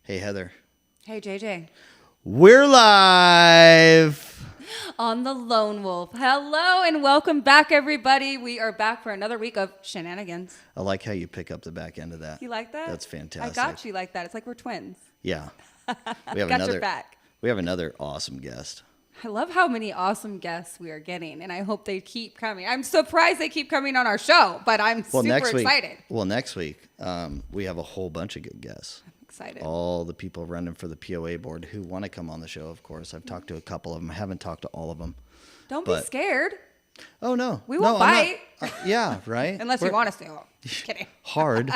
Hey, Heather. Hey, JJ. We're live. On the Lone Wolf. Hello and welcome back, everybody. We are back for another week of shenanigans. I like how you pick up the back end of that. You like that? That's fantastic. I got you like that. It's like we're twins. Yeah. We have Got your back. We have another awesome guest. I love how many awesome guests we are getting, and I hope they keep coming. I'm surprised they keep coming on our show, but I'm super excited. Next week, we have a whole bunch of good guests. Excited. All the people running for the POA board who want to come on the show, of course. I've talked to a couple of them. I haven't talked to all of them. Don't be scared. Oh, no. We won't bite. Yeah, right? Unless you want us to. Just kidding. Hard.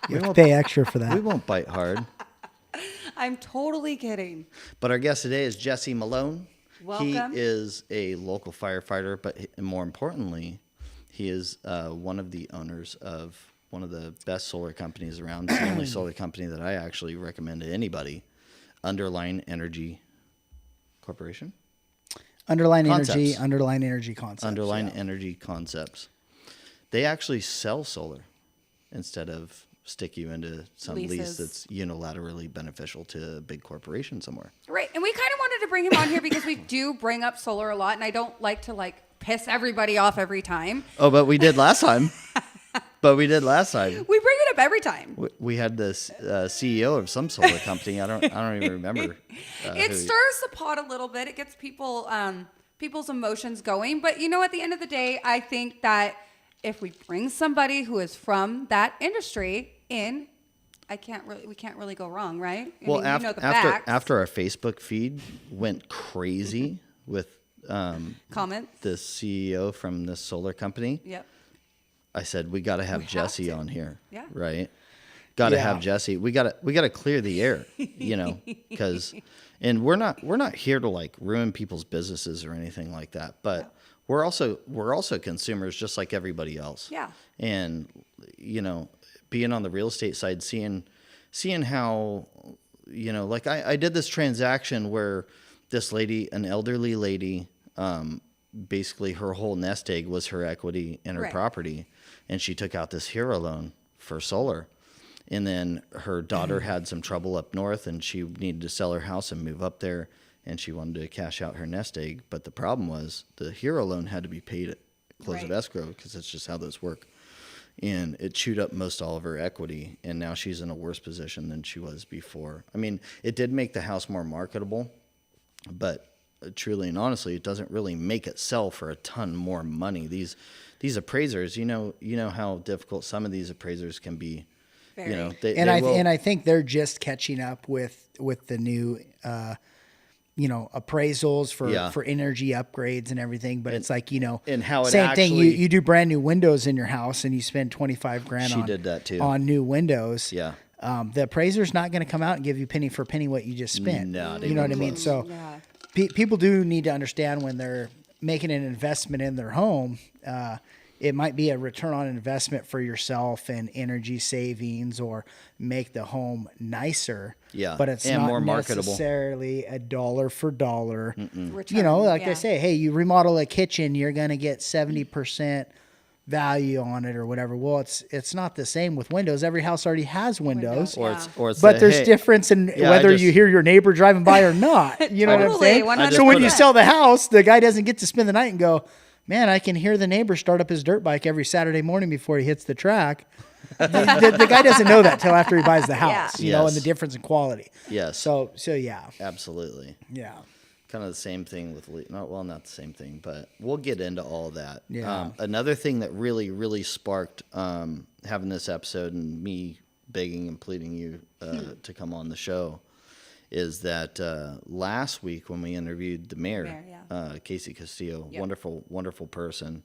You have to pay extra for that. We won't bite hard. I'm totally kidding. But our guest today is Jesse Malone. Welcome. He is a local firefighter, but more importantly, he is one of the owners of one of the best solar companies around. It's the only solar company that I actually recommend to anybody. Underline Energy Corporation? Underline Concepts. Energy Concepts. Underline Energy Concepts. They actually sell solar instead of stick you into some lease Leases. that's unilaterally beneficial to a big corporation somewhere. Right, and we kind of wanted to bring him on here because we do bring up solar a lot, and I don't like to piss everybody off every time. Oh, but we did last time. We bring it up every time. We had this CEO of some solar company. I don't even remember. It stirs the pot a little bit. It gets people's emotions going. But at the end of the day, I think that if we bring somebody who is from that industry in, we can't really go wrong, right? I mean, after our Facebook feed went crazy with comments, the CEO from this solar company. Yep. I said we got to have Jesse on here. Yeah. Right. Got to have Jesse. We got to clear the air, because and we're not here to ruin people's businesses or anything like that, but we're also consumers just like everybody else. Yeah. And being on the real estate side, seeing how I did this transaction where this lady, an elderly lady, basically her whole nest egg was her equity in her property, and she took out this hero loan for solar. And then her daughter had some trouble up north, and she needed to sell her house and move up there, and she wanted to cash out her nest egg. But the problem was the hero loan had to be paid at close of escrow, because that's just how those work. And it chewed up most all of her equity, and now she's in a worse position than she was before. I mean, it did make the house more marketable, but truly and honestly, it doesn't really make it sell for a ton more money. These appraisers, you know how difficult some of these appraisers can be. Very. I think they're just catching up with the new appraisals for energy upgrades and everything. But it's and how it same thing. actually, You do brand new windows in your house and you spend $25,000 she did that too. on new windows. Yeah. The appraiser's not going to come out and give you penny for penny what you just spent. No, you know what I mean? So people do need to understand when they're making an investment in their home, it might be a return on investment for yourself and energy savings, or make the home nicer. Yeah, but it's and not more marketable. Necessarily a dollar for dollar. Return, They say, hey, you remodel a kitchen, you're going to get 70% value on it or whatever. Well, it's not the same with windows. Every house already has windows. But there's difference in whether you hear your neighbor driving by or not. You know what I'm saying? 100%. So when you sell the house, the guy doesn't get to spend the night and go, man, I can hear the neighbor start up his dirt bike every Saturday morning before he hits the track. The guy doesn't know that till after he buys the house, and the difference in quality. Yes. So yeah. Absolutely. Yeah. Kind of the same thing with not the same thing, but we'll get into all of that. Yeah. Another thing that really, really sparked having this episode and me begging and pleading you to come on the show is that last week when we interviewed the mayor, Casey Castillo, wonderful person,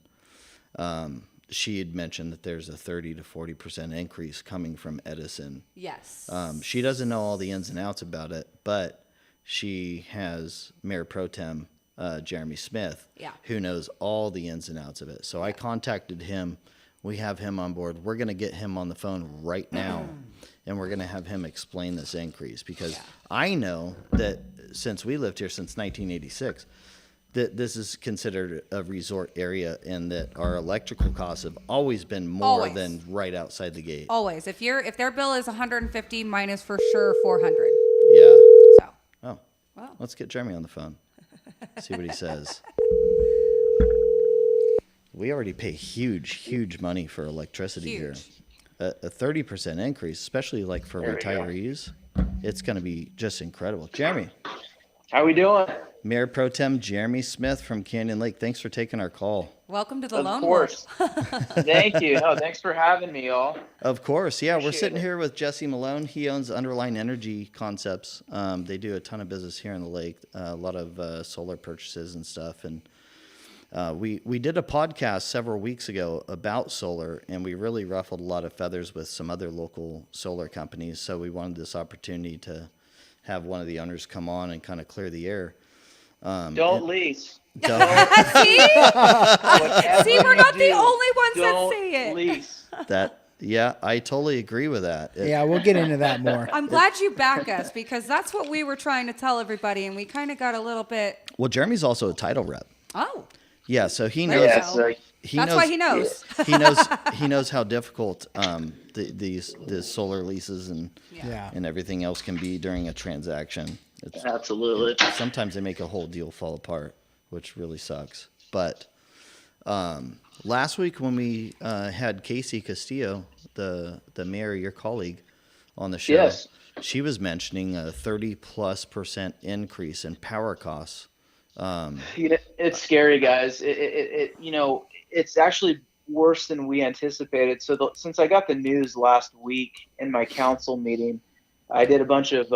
she had mentioned that there's a 30 to 40% increase coming from Edison. Yes. She doesn't know all the ins and outs about it, but she has Mayor Pro Tem Jeremy Smith, who knows all the ins and outs of it. So I contacted him. We have him on board. We're going to get him on the phone right now, and we're going to have him explain this increase, because I know that since we lived here since 1986, that this is considered a resort area, and that our electrical costs have always been more Always. than right outside the gate. Always. If their bill is 150, mine is for sure 400. Yeah. So, Oh. Wow. Let's get Jeremy on the phone. See what he says. We already pay huge money for electricity here. Huge. A 30% increase, especially like for retirees, it's going to be just incredible. Jeremy, How we doing? Mayor Pro Tem Jeremy Smith from Canyon Lake. Thanks for taking our call. Welcome to the Of Lone course. Wolf. Thank you. No, thanks for having me, y'all. Of course. Yeah, we're Appreciate sitting it. here with Jesse Malone. He owns Underline Energy Concepts. They do a ton of business here in the lake, a lot of solar purchases and stuff. And we did a podcast several weeks ago about solar, and we really ruffled a lot of feathers with some other local solar companies. So we wanted this opportunity to have one of the owners come on and kind of clear the air. Don't lease. So, See? Whatever See, we're you not the do, only ones that don't say it. lease. yeah, I totally agree with that. Yeah, we'll get into that more. I'm glad you back us because that's what we were trying to tell everybody, and we kind of got a little bit. Well, Jeremy's also a title rep. Oh, Yeah, so he There knows. you Yes, go. He that's knows, why he knows. he knows how difficult these solar leases Yeah. and everything else can be during a transaction. absolutely. Sometimes they make a whole deal fall apart, which really sucks. But last week when we had Casey Castillo, the mayor, your colleague, on the show, Yes. she was mentioning a 30+% increase in power costs. It's scary, guys. It's actually worse than we anticipated. So since I got the news last week in my council meeting, I did a bunch of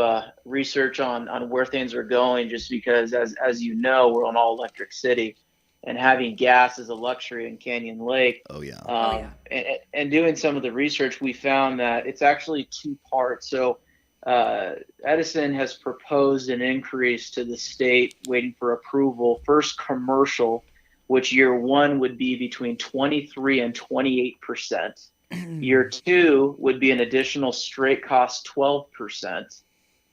research on where things are going, just because, as you know, we're an all electric city, and having gas is a luxury in Canyon Lake. Oh yeah. And doing some of the research, we found that it's actually two parts. So Edison has proposed an increase to the state, waiting for approval. First, commercial, which year one would be between 23 and 28%. Year two would be an additional straight cost 12%.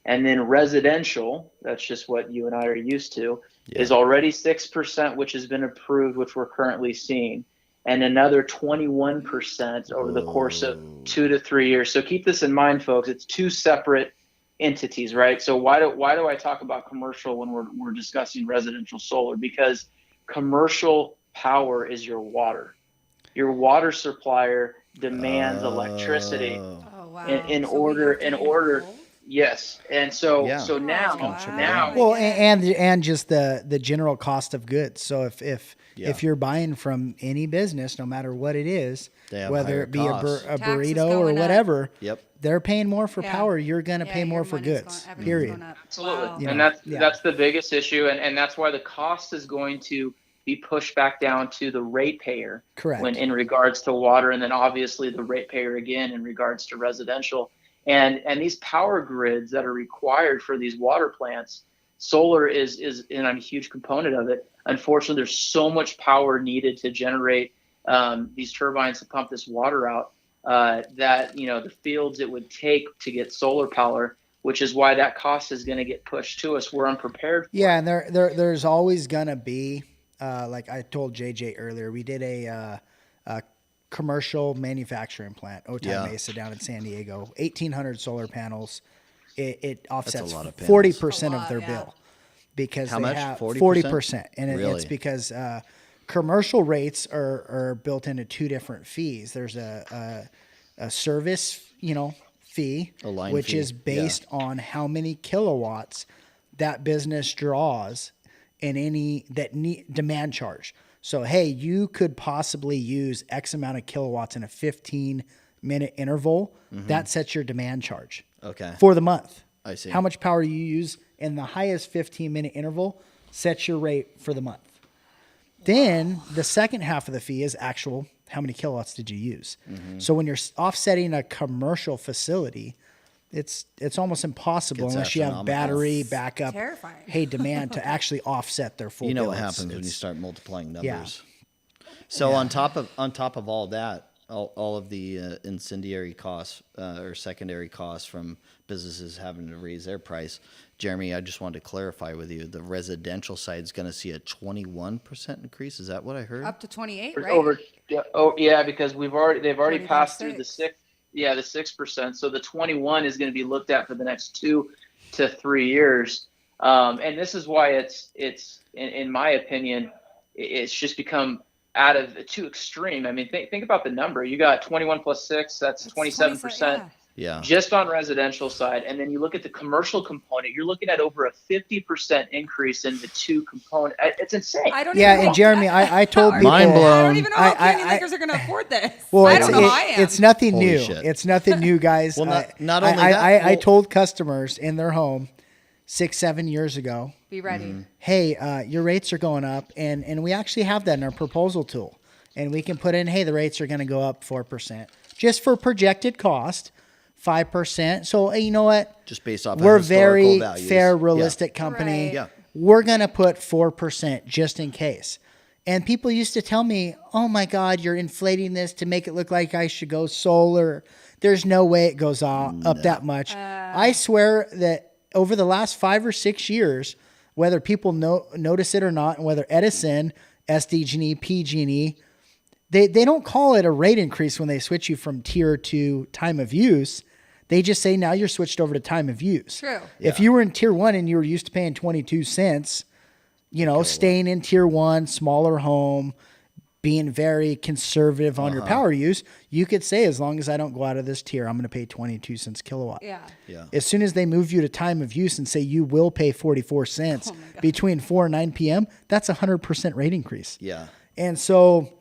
And then residential, that's just what you and I are used to, is already 6%, which has been approved, which we're currently seeing, and another 21% over the course of 2 to 3 years. So keep this in mind, folks. It's two separate entities, right? So why do I talk about commercial when we're discussing residential solar? Because commercial power is your water. Your water supplier demands electricity Oh wow. in So we order have to control? Yes. And so Yeah. so now Wow. now Well, and just the general cost of goods. So if you're buying from any business, no matter what it is, They have whether higher it be costs. a Taxes burrito or going up. whatever, Yep. they're paying more for Yeah. power. You're going to Yeah, pay more your for money's goods. everything's Period. going up. Absolutely. Wow. You And know, that's the biggest issue, and that's why the cost is going to be pushed back down to the ratepayer. Correct. When in regards to water, and then obviously the ratepayer again in regards to residential. And these power grids that are required for these water plants, solar is and I'm a huge component of it. Unfortunately, there's so much power needed to generate these turbines to pump this water out that the fields it would take to get solar power, which is why that cost is going to get pushed to us. We're unprepared. Yeah, and there's always gonna be, like I told JJ earlier, we did a commercial manufacturing plant, Otay Yeah. Mesa down in San Diego, 1,800 solar panels. It offsets lot of panels. 40% A of lot, their yeah. bill because How they much? have 40%? 40%, and Really? it's because commercial rates are built into two different fees. There's a service fee, A line which fee, is based on how many kilowatts that business draws in any demand charge. So, hey, you could possibly use X amount of kilowatts in a 15-minute interval. That sets your demand charge Okay. for the month. I see. How much power you use in the highest 15-minute interval sets your rate for the month. Then the second half of the fee is actual how many kilowatts did you use. So when you're offsetting a commercial facility, it's almost impossible Gets unless you have astronomical. battery That's backup, terrifying. hey, demand to actually offset their full You know bill. what It's- happens when you it's- start multiplying Yeah. numbers. So on top of all that, all of the incendiary costs or secondary costs from businesses having to raise their price. Jeremy, I just wanted to clarify with you, the residential side is going to see a 21% increase. Is that what I heard? Up to 28, right? Because they've already 20 passed times through the 6. the 6%. So the 21 is going to be looked at for the next 2 to 3 years. And this is why it's in my opinion, it's just become too extreme. I mean, think about the number. You got 21 plus 6, that's 27%. Yeah. Just on residential side. And then you look at the commercial component, you're looking at over a 50% increase in the two component. It's insane. I don't even know. And Jeremy, I told people. Mind blown. I don't even know how candy makers are going to afford this. Well, I don't know how I am. It's nothing Holy new. shit. It's nothing new, guys. Well, not only that. I told customers in their home 6-7 years ago, Be ready. hey, your rates are going up, and we actually have that in our proposal tool, and we can put in, hey, the rates are going to go up 4%, just for projected cost, 5%. So you know what? Just based off we're of historical very values. fair, realistic company. Right. Yeah. We're going to put 4% just in case. And people used to tell me, oh my God, you're inflating this to make it look like I should go solar. There's no way it goes up that much. I swear that over the last 5 or 6 years, whether people notice it or not, and whether Edison, SDG&E, PG&E, they don't call it a rate increase when they switch you from tier to time of use. They just say, now you're switched over to time of use. True. If you were in tier 1 and you were used to paying 22 cents, staying in tier 1, smaller home, being very conservative on your power use, you could say, as long as I don't go out of this tier, I'm going to pay 22 cents kilowatt. Yeah. Yeah. As soon as they move you to time of use and say you will pay 44 cents between 4 and 9 p.m., that's a 100% rate increase. Yeah. And so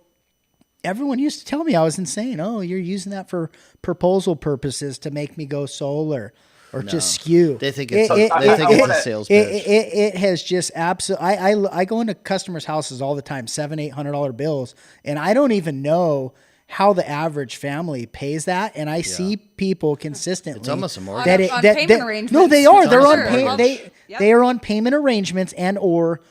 everyone used to tell me I was insane. Oh, you're using that for proposal purposes to make me go solar or just skew. They think it's a sales pitch. It has just absolutely. I go into customers' houses all the time, $700-800 bills, and I don't even know how the average family pays that. And I see people consistently. It's almost a mortgage. On payment arrangements. No, they are. It's They're almost on a mortgage. they are on payment arrangements and or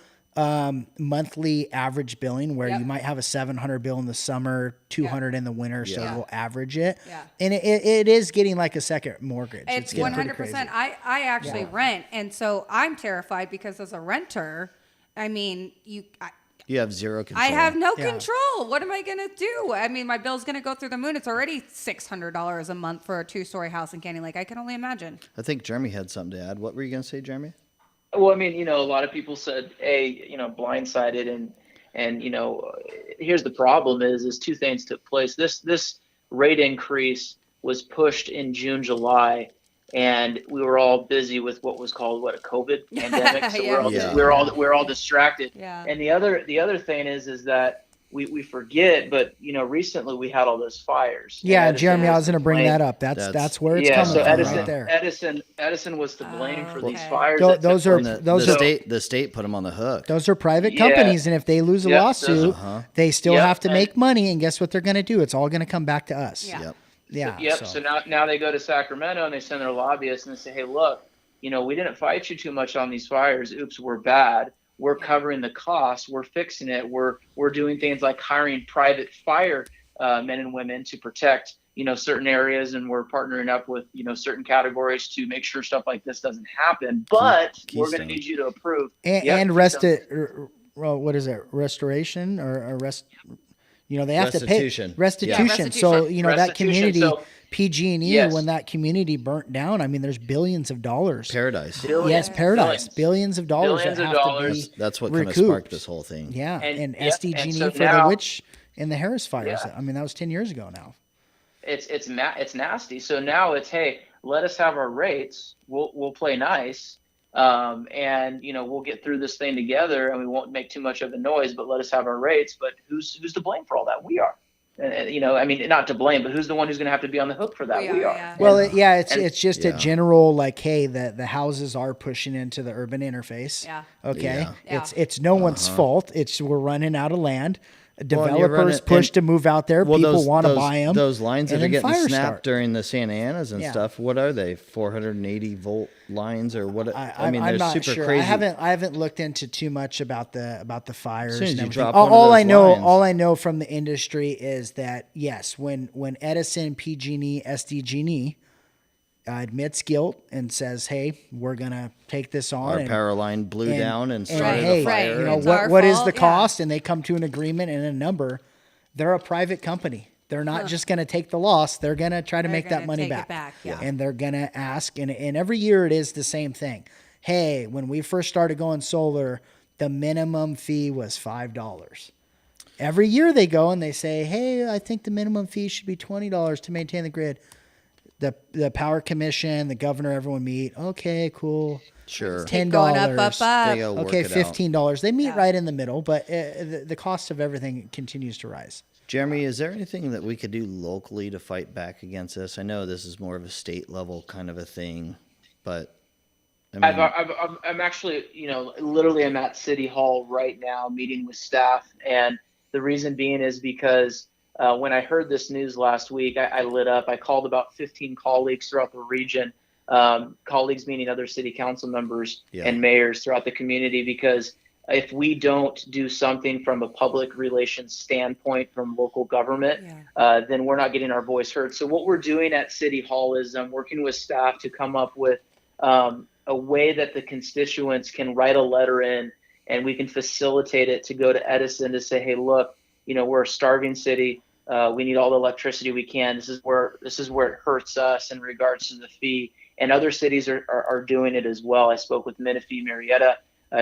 monthly average billing, where you might have a $700 bill in the summer, $200 in the winter, so we'll average it. Yeah. And it is getting like a second mortgage. It's getting pretty 100%. crazy. I actually rent, and so I'm terrified because as a renter, I mean, you have zero control. I have no control. What am I going to do? I mean, my bill's going to go through the moon. It's already $600 a month for a 2-story house in Candy Lake. I can only imagine. I think Jeremy had something to add. What were you going to say, Jeremy? Well, I mean, a lot of people said, blindsided, and here's the problem is 2 things took place. This rate increase was pushed in June, July, and we were all busy with what was called a COVID pandemic. So we're all distracted. Yeah. And the other thing is that we forget, but recently we had all those fires. Yeah, Jeremy, I was going to bring that up. That's where it's coming so from Edison, right there. Edison was to blame for these fires. The state put them on the hook. Those are private companies, and if they lose a lawsuit, they still have to make money. And guess what they're going to do? It's all going to come back to us. Yeah. Yeah. So now they go to Sacramento and they send their lobbyists and they say, hey, look, we didn't fight you too much on these fires. Oops, we're bad. We're covering the costs. We're fixing it. We're doing things like hiring private fire men and women to protect, certain areas. And we're partnering up with, certain categories to make sure stuff like this doesn't happen. But we're going to need you to approve. What is it? Restoration or rest? They have to pay restitution. Restitution. So, that community, So, PG&E, when that community burnt down, I mean, there's billions of dollars. Paradise. Paradise. Billions of dollars. That's what kind of sparked this whole thing. Yeah. And SDG&E for the witch and the Harris fires. I mean, that was 10 years ago now. It's nasty. So now it's, hey, let us have our rates. We'll play nice. And we'll get through this thing together and we won't make too much of a noise, but let us have our rates. But who's to blame for all that? We are. And, not to blame, but who's the one who's going to have to be on the hook for that? We are. Yeah. Well, it's just a general, like, hey, the houses are pushing into the urban interface. Yeah. Okay. Yeah. It's no one's fault. We're running out of land. Developers push to move out there. People want to buy them. Those lines that are getting snapped start. during the Santa Anas and stuff. What are they? 480 volt lines or what? I mean, I'm they're not super sure. crazy. I haven't looked into too much about the fires. As soon as and you everything. drop one of all those lines. all I know from the industry is that yes, when Edison, PG&E, SDG&E admits guilt and says, "Hey, we're gonna take this on." Our and, power line blew down and started hey, a fire. you know It's what is fault, the cost? And they come to an agreement and a number. They're a private company. They're not just going to take the loss. They're going to try to make that money back. And they're going to ask. And every year it is the same thing. Hey, when we first started going solar, the minimum fee was $5. Every year they go and they say, hey, I think the minimum fee should be $20 to maintain the grid. The Power Commission, the governor, everyone meet. Okay, cool. Sure. $10. Going up. Okay, $15. They meet right in the middle, but the cost of everything continues to rise. Jeremy, is there anything that we could do locally to fight back against this? I know this is more of a state level kind of a thing, but I mean, I'm actually, literally I'm at City Hall right now meeting with staff, and the reason being is because when I heard this news last week, I lit up. I called about 15 colleagues throughout the region, colleagues meaning other city council members and mayors throughout the community, because if we don't do something from a public relations standpoint from local government, then we're not getting our voice heard. So what we're doing at City Hall is I'm working with staff to come up with a way that the constituents can write a letter in, and we can facilitate it to go to Edison to say, hey, look, we're a starving city. We need all the electricity we can. This is where it hurts us in regards to the fee. And other cities are doing it as well. I spoke with Menifee, Marietta,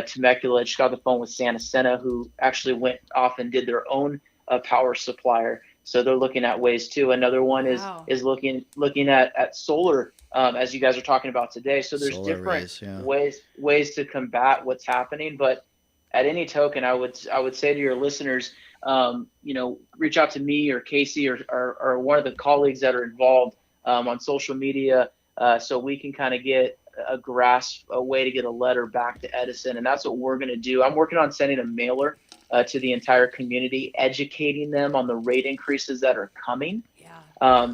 Temecula. I just got the phone with Santa Cena, who actually went off and did their own power supplier. So they're looking at ways too. Another one is looking at solar, as you guys are talking about today. So there's solar different ways to combat what's happening. But at any token, I would say to your listeners, reach out to me or Casey or one of the colleagues that are involved on social media, so we can kind of get a way to get a letter back to Edison. And that's what we're going to do. I'm working on sending a mailer to the entire community, educating them on the rate increases that are coming.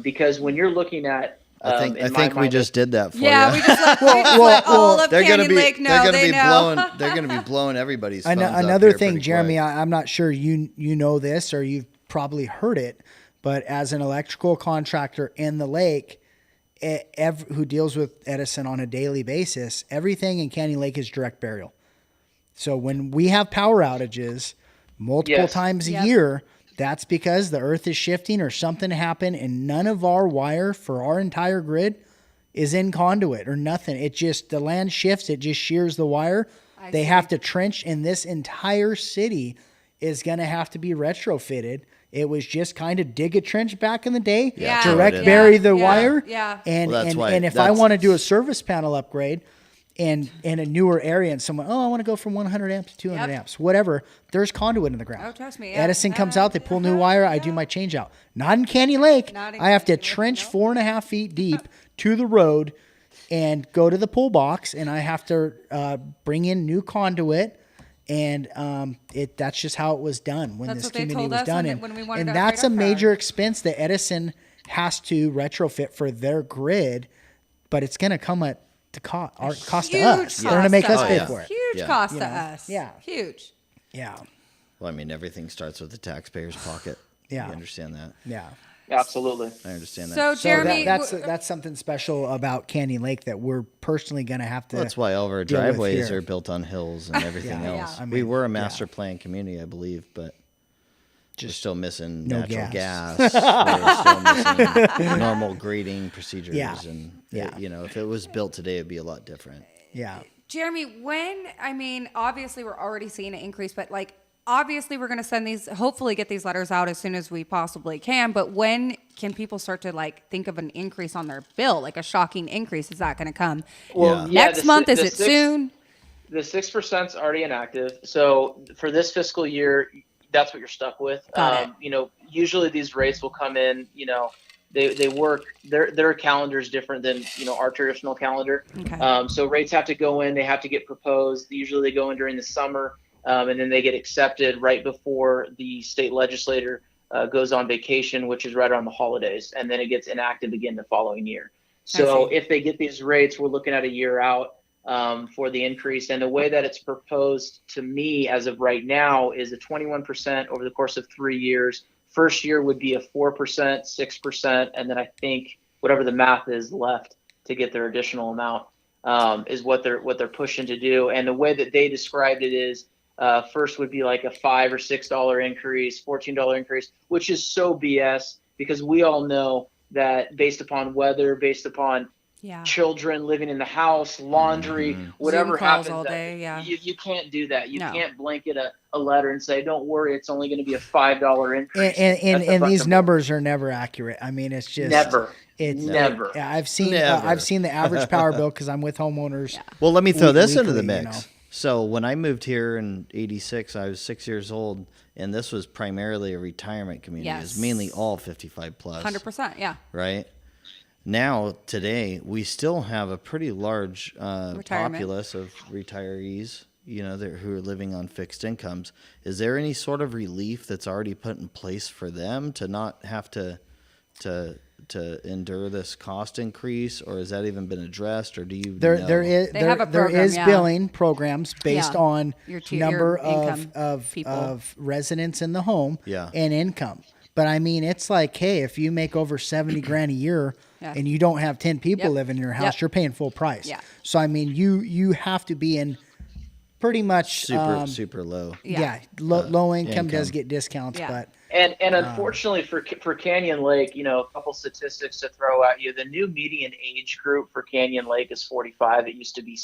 Because when you're looking at I think we just did that for you. Yeah, we just let all of Canyon Lake know they know. They're going to be blowing everybody's phones up Another here thing, Jeremy, quick. I'm not sure you know this or you've probably heard it, but as an electrical contractor in the lake who deals with Edison on a daily basis, everything in Canyon Lake is direct burial. So when we have power outages multiple times a year, that's because the earth is shifting or something happened and none of our wire for our entire grid is in conduit or nothing. It just, the land shifts, it just shears the wire. They have to trench, and this entire city is going to have to be retrofitted. It was just kind of dig a trench back in the day, direct bury the wire. And if I want to do a service panel upgrade, and in a newer area and someone, I want to go from 100 amps to 200 amps, whatever, there's conduit in the ground. Oh, trust me. Edison comes out, they pull new wire, I do my change out. Not in Canyon Lake. I have to trench 4.5 feet deep to the road and go to the pull box, and I have to bring in new conduit. And that's just how it was done when this community was done. And that's a major expense that Edison has to retrofit for their grid, but it's going to come at the cost to us. They're going to make us pay for it. Huge cost to us. Yeah. Huge. Yeah. Well, I mean, everything starts with the taxpayer's pocket. Yeah. You understand that? Yeah. Absolutely. I understand that. So, Jeremy, that's something special about Canyon Lake that we're personally going to have to. That's why all of our driveways are built on hills and everything else. I mean, we were a master plan community, I believe, but we're still missing natural gas. We're still missing normal grading procedures. And if it was built today, it'd be a lot different. Yeah. Jeremy, obviously we're already seeing an increase, but obviously we're going to send these, hopefully get these letters out as soon as we possibly can. But when can people start to think of an increase on their bill, like a shocking increase? Is that going to come next month? Is it soon? The 6%'s already inactive. So for this fiscal year, that's what you're stuck with. Usually these rates will come in, they work, their calendar is different than, our traditional calendar. Okay. So rates have to go in, they have to get proposed. Usually they go in during the summer. and then they get accepted right before the state legislator goes on vacation, which is right around the holidays, and then it gets enacted again the following year. So if they get these rates, we're looking at a year out for the increase. And the way that it's proposed to me as of right now is a 21% over the course of 3 years. First year would be a 4%, 6%, and then I think whatever the math is left to get their additional amount is what they're pushing to do. And the way that they described it is first would be like a $5 or $6 increase, $14 increase, which is so BS, because we all know that based upon weather, based upon children living in the house, laundry, whatever happens, all day, you can't do that. You can't blanket a letter and say, don't worry, it's only going to be a $5 increase. And these numbers are never accurate. I mean, it's just never. I've seen the average power bill because I'm with homeowners. Well, let me throw this into the weekly, mix. So when I moved here in '86, I was 6 years old, and this was primarily a retirement community. It was mainly all 55 plus. 100%, yeah. Right? Now, today, we still have a pretty large populace of retirees, who are living on fixed incomes. Is there any sort of relief that's already put in place for them to not have to endure this cost increase, or has that even been addressed, or do you know? There is billing programs based on your number of of residents in the home Yeah. and income. But I mean, it's like, hey, if you make over 70 grand a year and you don't have 10 people living in your house, you're paying full price. Yeah. So I mean, you have to be in pretty much super low. Low income does get discounts, but and unfortunately for Canyon Lake, a couple statistics to throw at you. The new median age group for Canyon Lake is 45. It used to be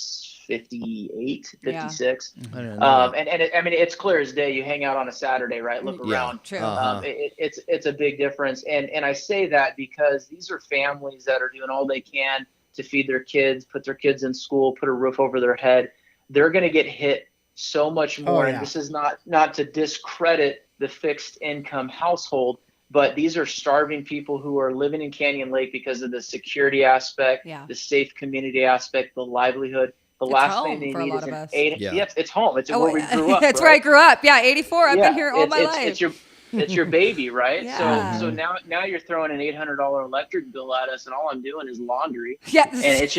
58, 56. And I mean, it's clear as day. You hang out on a Saturday, right? Look around. True. It's a big difference. And I say that because these are families that are doing all they can to feed their kids, put their kids in school, put a roof over their head. They're going to get hit so much more. And this is not to discredit the fixed income household, but these are starving people who are living in Canyon Lake because of the security aspect, the safe community aspect, the livelihood. The last thing they need is an 8. Yes, it's home. It's where we grew up. It's where I grew up. Yeah, 84. I've been here all my life. It's your baby, right? So now you're throwing an $800 electric bill at us, and all I'm doing is laundry. Yes. And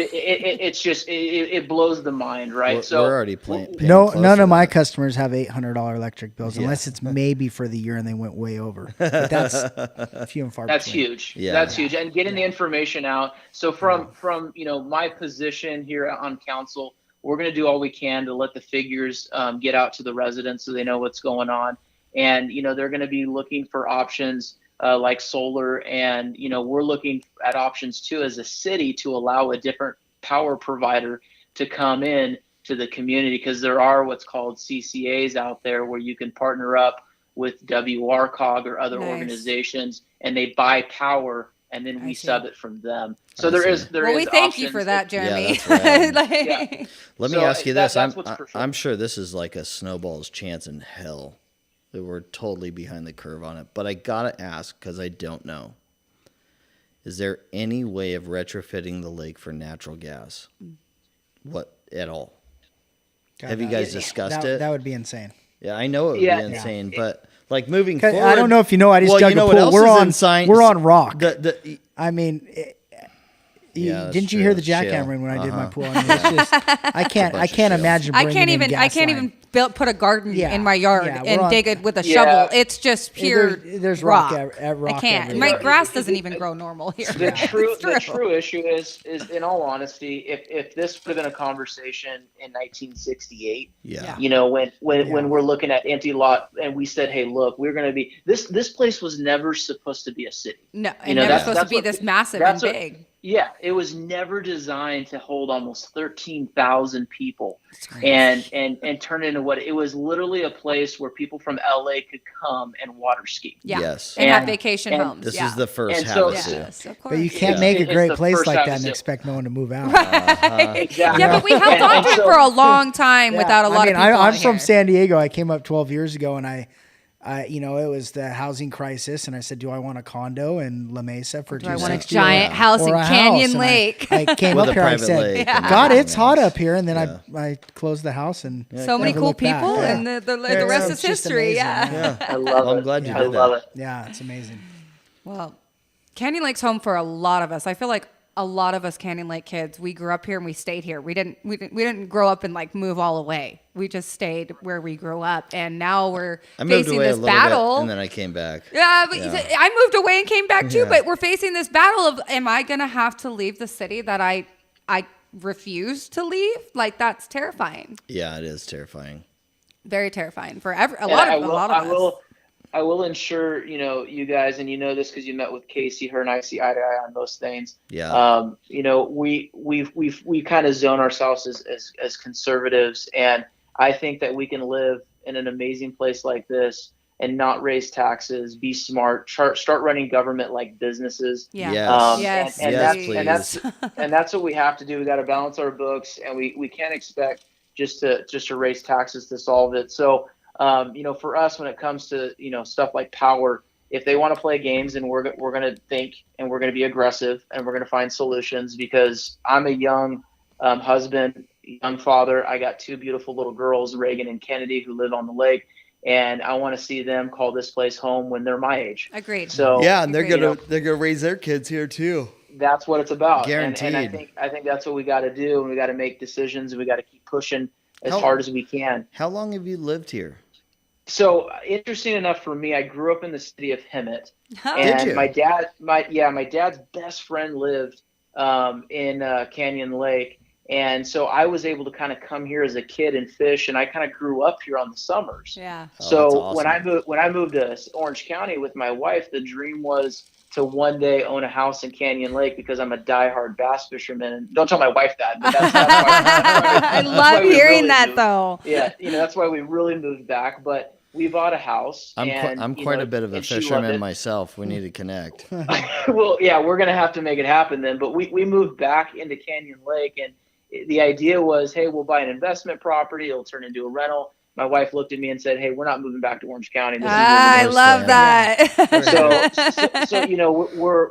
it blows the mind, right? We're already paying. None of my customers have $800 electric bills unless it's maybe for the year and they went way over. But that's few and far between. That's huge. Yeah. That's huge. And getting the information out. So from my position here on council, we're going to do all we can to let the figures get out to the residents so they know what's going on. And, they're going to be looking for options like solar. And, we're looking at options too as a city to allow a different power provider to come in to the community, because there are what's called CCAs out there where you can partner up with WRCOG or other organizations, and they buy power and then we sub it from them. So there is we thank you for that, Jeremy. Yeah, that's right. Let me ask you this. I'm sure this is like a snowball's chance in hell. We're totally behind the curve on it. But I got to ask, because I don't know. Is there any way of retrofitting the lake for natural gas? What, at all? Have you guys discussed it? That would be insane. Yeah, I know it would be insane, but like moving forward. I don't know if you know, I just dug a pool. We're on rock. I mean... didn't you hear the jackhammering when I did my pool? I mean, it's just, I can't imagine. I can't even put a garden in my yard and dig it with a shovel. It's just pure. There's rock. Rock I can't. everywhere. My grass doesn't even grow normal here. The true issue is in all honesty, if this would have been a conversation in 1968, when we're looking at empty lot and we said, hey, look, we're going to be this place was never supposed to be a city. No, it never supposed to be this massive and big. Yeah, it was never designed to hold almost 13,000 people and turn into what it was. Literally a place where people from LA could come and water ski. Yeah. Yes. And have vacation homes. This is the first house. Yes, of course. But you can't make a great place like that and expect no one to move out. Exactly. Yeah, but we held on to it for a long time without a lot of people. I'm from San Diego. I came up 12 years ago and it was the housing crisis, and I said, do I want a condo in La Mesa for Do I want a 260 giant house in or a Canyon house? And Lake? I came With up a here. I private said, lake and God, everything it's hot else. up here. And then I closed the house and So many never cool looked back. people, Yeah. and the rest is It's just history. amazing, Yeah. I love Well, it. I'm glad you I did love that. it. Yeah, it's amazing. Well, Canyon Lake's home for a lot of us. I feel like a lot of us Canyon Lake kids, we grew up here and we stayed here. We didn't grow up and like move all away. We just stayed where we grew up, and now we're I moved facing away this a little battle. bit, and then I came back. Yeah, but Yeah. I moved away and came back too. Yeah. But we're facing this battle of, am I gonna have to leave the city that I refuse to leave? Like, that's terrifying. Yeah, it is terrifying. Very terrifying for a And lot of us. I will ensure, you guys, and you know this because you met with Casey, her and I see eye to eye on most things. Yeah. We kind of zone ourselves as conservatives, and I think that we can live in an amazing place like this and not raise taxes, be smart, start running government like businesses. Yeah. Yes. Yes. And Yes, that's, please. and that's what we have to do. We got to balance our books, and we can't expect just to raise taxes to solve it. So, for us, when it comes to, stuff like power, if they want to play games, and we're going to think, and we're going to be aggressive, and we're going to find solutions, because I'm a young husband, young father. I got two beautiful little girls, Reagan and Kennedy, who live on the lake, and I want to see them call this place home when they're my age. Agreed. So Yeah, and they're Agreed. gonna raise their kids here too. that's what it's about. Guaranteed. And I think that's what we got to do, and we got to make decisions, and we got to keep pushing as How- hard as we can. How long have you lived here? So interesting enough for me, I grew up in the city of Hemet, Did and you? my dad's best friend lived in Canyon Lake, and so I was able to kind of come here as a kid and fish, and I kind of grew up here on the summers. Yeah. Oh, So that's awesome. when I moved to Orange County with my wife, the dream was to one day own a house in Canyon Lake, because I'm a diehard bass fisherman. And don't tell my wife that, but that's why, I that's why love we hearing really that moved. though. Yeah, that's why we really moved back. But we bought a house. I'm quite a bit of a and she loved fisherman it. myself. We need to connect. Well, yeah, we're gonna have to make it happen then. But we moved back into Canyon Lake, and the idea was, hey, we'll buy an investment property. It'll turn into a rental. My wife looked at me and said, hey, we're not moving back to Orange County. This is I where we love understand. that. so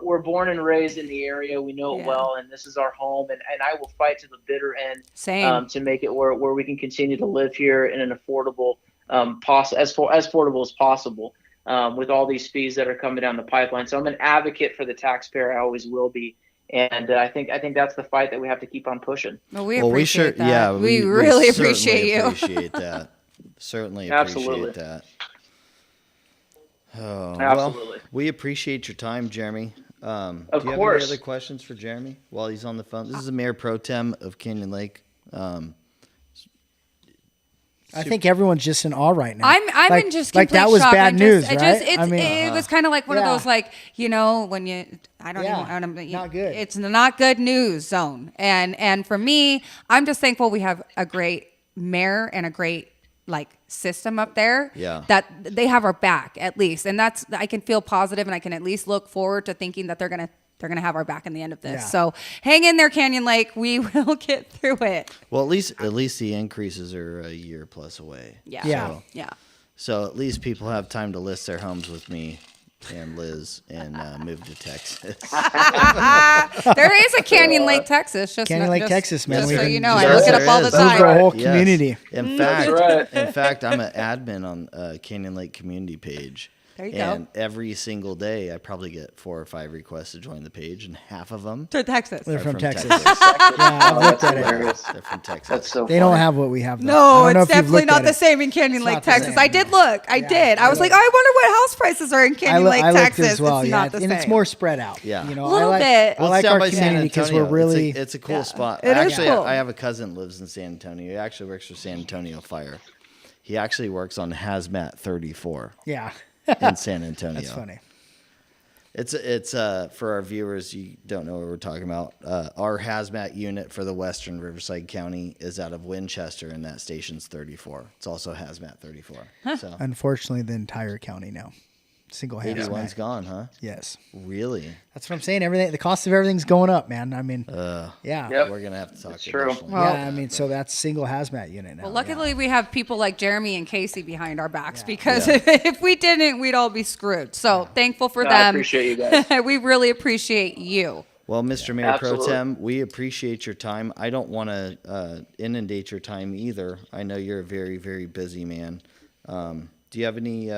we're born and raised in the area. We know it Yeah. well, and this is our home. And I will fight to the bitter end Same. to make it where we can continue to live here in an affordable, as affordable as possible, with all these fees that are coming down the pipeline. So I'm an advocate for the taxpayer. I always will be. And I think that's the fight that we have to keep on pushing. Well, we Well, appreciate that. yeah, we really certainly appreciate you. Appreciate that. Certainly Absolutely. appreciate that. Oh, Absolutely. Well, we appreciate your time, Jeremy. Of do you have course. any other questions for Jeremy while he's on the phone? This is the Mayor Pro Tem of Canyon Lake. I think everyone's just in awe right now. I'm like, in just like complete that was shock. bad news, right? It was kind of like one of Yeah. those, like, when you I don't not good. It's the not good news zone, and for me, I'm just thankful we have a great mayor and a great system up there. Yeah. That they have our back at least, and that's I can feel positive, and I can at least look forward to thinking that they're gonna have our back in the end of this. Yeah. So hang in there, Canyon Lake. We will get through it. Well, at least the increases are a year plus away. Yeah. Yeah. So, Yeah. so at least people have time to list their homes with me and Liz and move to Texas. There is a Canyon Lake, Texas. Just Canyon Lake, Texas, man. Just We so can- you know, I Yes, look it there up all the is. Move the time. whole Yes. community. In That's fact, right. in fact, I'm an admin on Canyon Lake community page. There you go. And every single day, I probably get 4 or 5 requests to join the page, and half of them To Texas. They're are from Texas. Texas. Yeah, I've Oh, looked that's at it. hilarious. They're from Texas. That's so They funny. don't have what we have. Though. I No, don't know it's if you've definitely looked not at the it. same in Canyon It's Lake, not the Texas. same, I did no. look. I did. I was like, I wonder what house prices are in Canyon Lake, I looked Texas. as well. It's Yeah, not the and same. it's more spread out. Yeah. You know, A little I like, bit. I Well, like it's down our by San community because we're Antonio. really. It's a cool spot. It is Actually, cool. I have a cousin that lives in San Antonio. He actually works for San Antonio Fire. He actually works on Hazmat 34 Yeah. in San Antonio. That's funny. It's for our viewers, you don't know what we're talking about. Our hazmat unit for the Western Riverside County is out of Winchester, and that station's 34. It's also hazmat 34. So Unfortunately, the entire county now. Single 81's hazmat. gone, huh? Yes. Really? That's what I'm saying. Everything, the cost of everything's going up, man. I mean, yeah. Yep. We're gonna have to talk. That's true. additionally Well- about Yeah, I that, mean, but- so that's single hazmat unit now. Well, luckily we have people like Jeremy and Casey behind our backs, Yeah. because Yeah. if we didn't, we'd all be screwed. So thankful for No, I them. appreciate you guys. We really appreciate you. Well, Mr. Mayor Pro Absolutely. Tem, we appreciate your time. I don't want to inundate your time either. I know you're a very, very busy man. Do you have any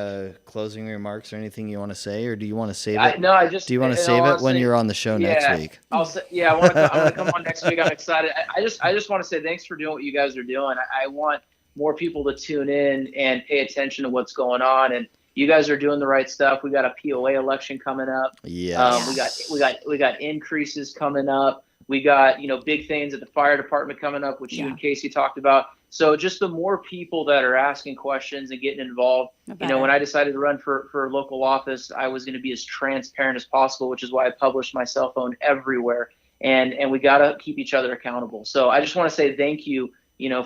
closing remarks or anything you want to say, or do you want to save it? No, I just. Do you want to in save all it when honesty, you're on the show yeah, next week? I'll say, yeah, I want to. I'm going to come on next week. I'm excited. I just want to say thanks for doing what you guys are doing. I want more people to tune in and pay attention to what's going on. And you guys are doing the right stuff. We got a POA election coming up. Yes. We got increases coming up. We got big things at the fire department coming up, which you and Casey talked about. So just the more people that are asking questions and getting involved. When I decided to run for local office, I was going to be as transparent as possible, which is why I published my cell phone everywhere. And we got to keep each other accountable. So I just want to say thank you,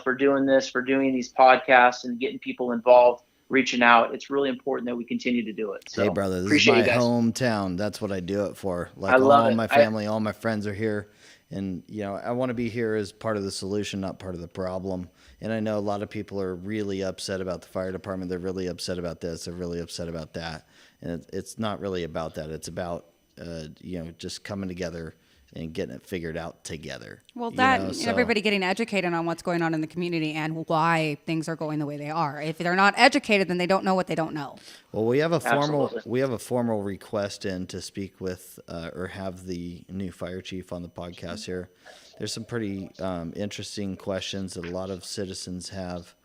for doing this, for doing these podcasts and getting people involved, reaching out. It's really important that we continue to do it. So Hey, brother, this is appreciate my you guys. hometown. That's what I do it for. Like, I love all it. my family, all my friends are here. And, I want to be here as part of the solution, not part of the problem. And I know a lot of people are really upset about the fire department. They're really upset about this. They're really upset about that. And it's not really about that. It's about, just coming together and getting it figured out together. Well, So- everybody getting educated on what's going on in the community and why things are going the way they are. If they're not educated, then they don't know what they don't know. Well, we have a Absolutely. formal request in to speak with or have the new fire chief on the podcast here. There's some pretty interesting questions that a lot of citizens have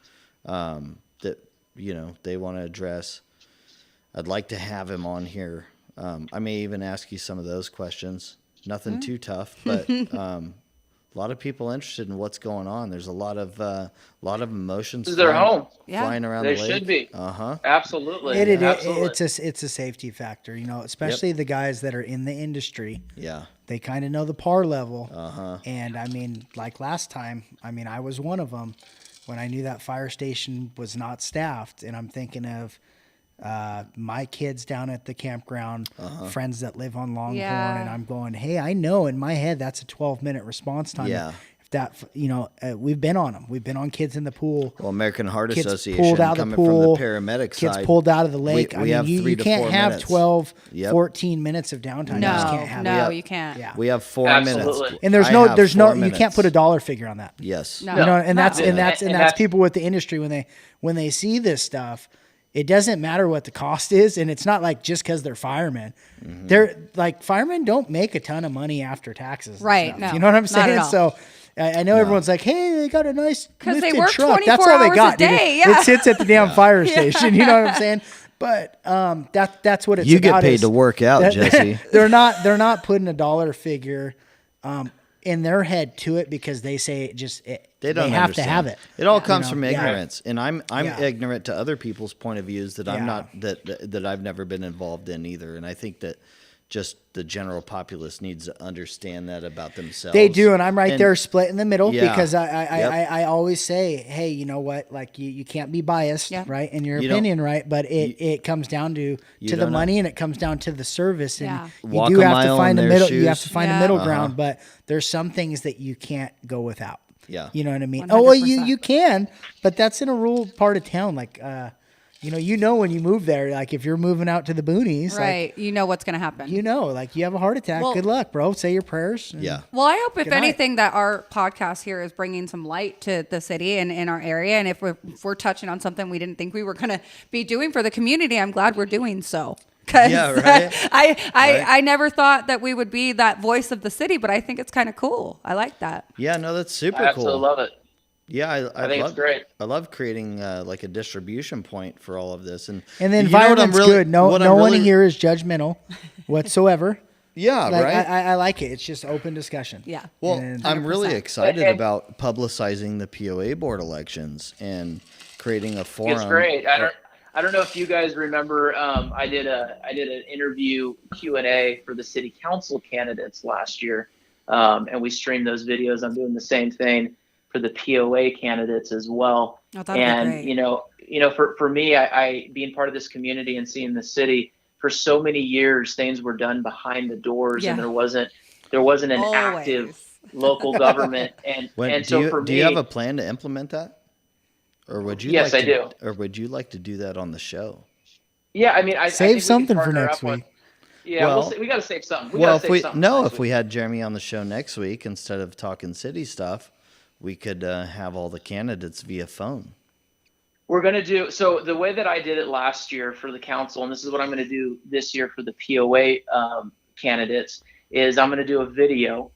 that they want to address. I'd like to have him on here. I may even ask you some of those questions. Nothing too tough, but a lot of people interested in what's going on. There's a lot of emotions. This is their home. Yeah. Flying around They the lake. should be. Uh-huh. Absolutely. Absolutely. Absolutely. It's a safety factor, especially the guys that are in the industry. Yeah. They kind of know the par level. Uh-huh. And I mean, like last time, I was one of them when I knew that fire station was not staffed. And I'm thinking of my kids down at the campground, friends that live on Longhorn. Yeah. And I'm going, hey, I know in my head that's a 12-minute response time. Yeah. If that, we've been on them. We've been on kids in the pool. Well, American Heart Kids Association pulled out of coming the pool, from the paramedic kids side. pulled out of the lake. We have 3 you to can't 4 have minutes. 12, Yep. 14 minutes of downtime. You just can't have No, it. you can't. Yeah. We have 4 Absolutely. minutes. And there's I no, have there's 4 no, you minutes. can't put a dollar figure on that. Yes. No. And No. that's And that's that's- people with the industry when they see this stuff, it doesn't matter what the cost is, and it's not like just because they're firemen. Mm-hmm. They're like firemen don't make a ton of money after taxes, and Right, stuff. no, You know what I'm not at saying? all. So I know everyone's like, "Hey, they got a nice 'Cause they lifted work truck." 24 That's all they hours a got. dude. day, yeah. It sits at the damn fire station. You know what I'm saying? But that's what it's You get about paid is to work out, that- Jesse. They're not putting a dollar figure in their head to it because they say They don't have understand. to have it. It all comes know? from Yeah. ignorance, and I'm Yeah. ignorant to other people's point of views that I'm Yeah. not that I've never been involved in either. And I think that just the general populace needs to understand that about themselves. They do, and I'm right And- there split in the middle Yeah. because Yep. I always say, hey, you know what? Like you can't be biased, Yeah. right? In your You don't- opinion, right? But it comes down to the don't know. money and it comes down to the service, and Yeah. you Walk do a have to mile find in a their middle. You have shoes. to find a Yeah. middle ground, but there's some things that you can't go without. Yeah. You know what I mean? Oh, well, you 100%. can, but that's in a rural part of town. Like, you know, when you move there, like if you're moving out to the boonies, Right. You know what's going to happen. like, like you have a heart attack. Well- Good luck, bro. Say your prayers. and- Yeah. Well, I hope if Good night. anything that our podcast here is bringing some light to the city and in our area, and if we're touching on something we didn't think we were going to be doing for the community, I'm glad we're doing so. 'Cause Yeah, right. I never thought that we would be that voice of the city, but I think it's kind of cool. I like that. Yeah, no, that's super I absolutely cool. love it. Yeah, I think love, it's great. I love creating like a distribution point for all of this, and And the you know what I'm environment's really- good. No what I'm one really- here is judgmental whatsoever. Yeah, Like, right. I like it. It's just open discussion. Yeah. Well, And- I'm really 100%. excited And- about publicizing the POA board elections and creating a forum. It's great. I don't know if you guys remember. I did an interview Q&A for the city council candidates last year, and we streamed those videos. I'm doing the same thing for the POA candidates as well. Oh, that'd be And great. for me, I being part of this community and seeing the city for so many years things were done behind the doors, Yeah. and there wasn't an active Always. local government. And Do you have a plan to implement that? Or would you Yes, like I to, do. Or would you like to do that on the show? Yeah, I mean, I think Save we something can for partner next up on- week. Yeah, Well- we got to save something. Well, gotta save something next if we week. had Jeremy on the show next week, instead of talking city stuff, we could have all the candidates via phone. We're going to do, so the way that I did it last year for the council, and this is what I'm going to do this year for the POA candidates, is I'm going to do a video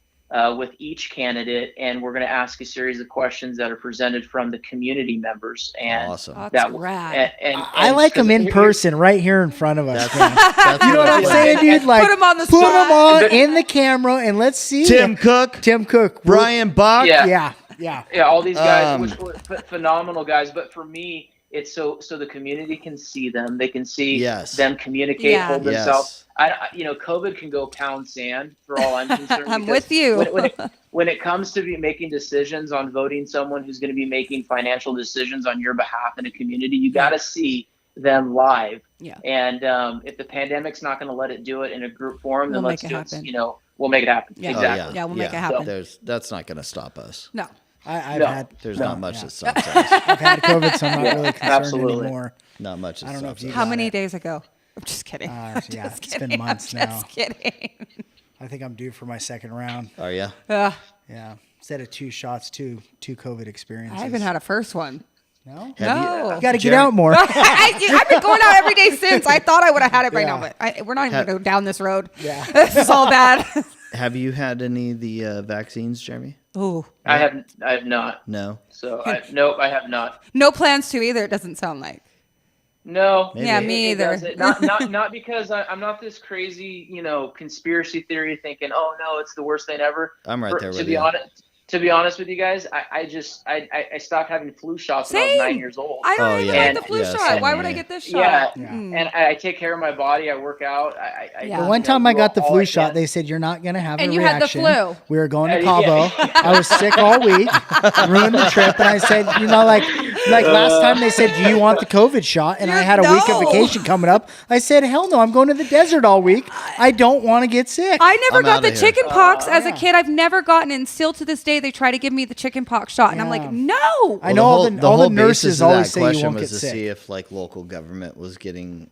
with each candidate, and we're going to ask a series of questions that are presented from the community members. And Awesome. That's rad. I like them in person, right here in front of us. man. That's You know what I'm saying, dude? Like, Put 'em on the put 'em spot. on in the camera, and let's see. Tim Cook, Tim Cook, Brian Bach. Yeah. yeah. all these guys, Um, which were phenomenal guys. But for me, it's so the community can see them. They can see Yes. them communicate, Yeah. hold Yes. themselves. COVID can go pound sand for all I'm concerned. I'm because with you. When it comes to making decisions on voting someone who's going to be making financial decisions on your behalf in a community, you got to see them live. Yeah. And if the pandemic's not going to let it do it in a group forum, then We'll let's make it do happen. it. We'll make it happen. Yeah. Exactly. Yeah, we'll make it happen. That's not going to stop us. No. I've No. had. There's no, not much yeah. that stops us. I've had COVID, so I'm not Yeah, really concerned absolutely. anymore. Not much that I don't know stops if you us. How got many it. days ago? I'm just kidding. Yeah, Just it's kidding. been months I'm now. just kidding. I think I'm due for my second round. Are you? Yeah, instead of 2 shots, two COVID experiences. I haven't had a first one. No. No. You got to get Jeremy- out more. I've been going out every day since. I thought I would have had it by now, Yeah. but we're not even going to go down this road. Yeah. This is all bad. Have you had any of the vaccines, Jeremy? Ooh. I have not. No. So nope, I have not. No plans to either, it doesn't sound like. No. Maybe. Yeah, me either. doesn't. Not because I'm not this crazy, conspiracy theory thinking, oh no, it's the worst thing ever. I'm right there with to be you. To be honest with you guys, I stopped having flu shots when I was 9 Same. years old. I don't Oh, even yeah. like the flu Yeah, shot. same Why with would I me. get this Yeah. shot? Yeah. And I take care of my body. I work out. Yeah. The one time I got the all flu I shot, can. they said you're not going to have And a you had the reaction. flu. We were going to Yeah. Cabo. I was sick all week, ruined the trip, and I said, like last time they said, do you want the COVID shot? And I had a week of No. vacation coming up. I said, hell no, I'm going to the desert all week. I don't want to get sick. I never I'm got outta the here. chicken pox as a yeah. kid. I've never gotten it. And still to this day, they try to give me the chicken pox shot. And I'm like, Yeah. no. I know all the whole nurses basis of always that say you question won't was get to sick. see if like local government was getting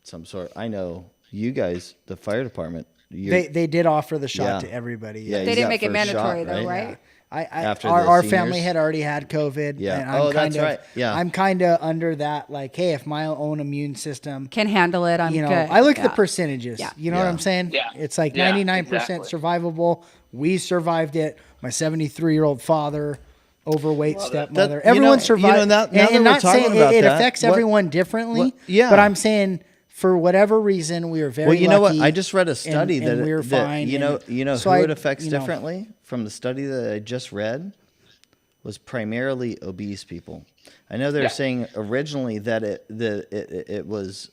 some sort. I know you guys, the fire department. They did offer the shot Yeah. to everybody. Yeah, Yeah. They you didn't got make it first mandatory shot, though, right? right? After Our the family seniors? had already had COVID. Yeah. And Oh, I'm that's kind of, right. Yeah. I'm kind of under that. Like, hey, if my own immune system, Can handle it. I'm good. good. I look at Yeah. the percentages. Yeah. You know what Yeah. I'm saying? Yeah. It's like Yeah, 99% exactly. survivable. We survived it. My 73-year-old father, overweight stepmother. That- Everyone now survived. that and we're not talking saying about it that, affects what- everyone differently. yeah. But I'm saying for whatever reason, we are very Well, you know what? lucky I just read a study and that we're that, fine. you know So who I- it affects you know, differently from the study that I just read was primarily obese people. I know they're Yeah. saying originally that it was